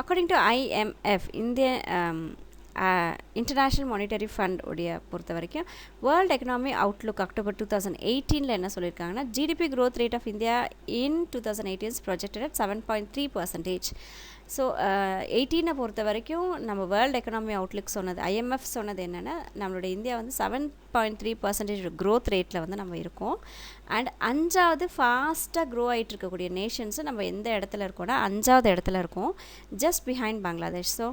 According to IMF, international monetary fund உடைய பொறுத்த வரைக்கும் வேர்ல்டு எக்கனாமி அவுட்லுக் அக்டோபர் 2018 என்ன சொல்லியிருக்காங்கன்னா, GDP growth rate of India in 2018 is projected at 7.3%. So 18 பொறுத்த வரைக்கும் நம்ம வேர்ல்டு எக்கனாமி அவுட்லுக் சொன்னது, IMF சொன்னது என்னென்னா, நம்மளுடைய இந்தியா வந்து 7.3% க்ரோத் ரேட்டில் வந்து நம்ம இருக்கோம். அண்ட் 5வது ஃபாஸ்ட்டாக க்ரோ ஆகிட்டு இருக்கக்கூடிய நேஷன்ஸு நம்ம எந்த இடத்துல இருக்கோம்னா 5வது இடத்துல இருக்கோம், just behind Bangladesh. So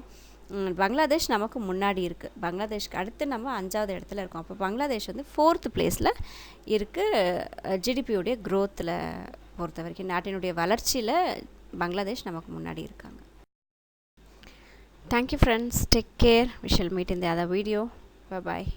Bangladesh நமக்கு முன்னாடி இருக்குது, பங்களாதேஷ்க்கு அடுத்து நம்ம 5வது இடத்துல இருக்கோம். அப்போ பங்களாதேஷ் வந்து 4th பிளேஸில் இருக்குது ஜிடிபியோடைய க்ரோத்தில் பொறுத்த வரைக்கும். நாட்டினுடைய வளர்ச்சியில் பங்களாதேஷ் நமக்கு முன்னாடி இருக்காங்க. Thank you friends, take care, we shall meet in the other video. Bye bye.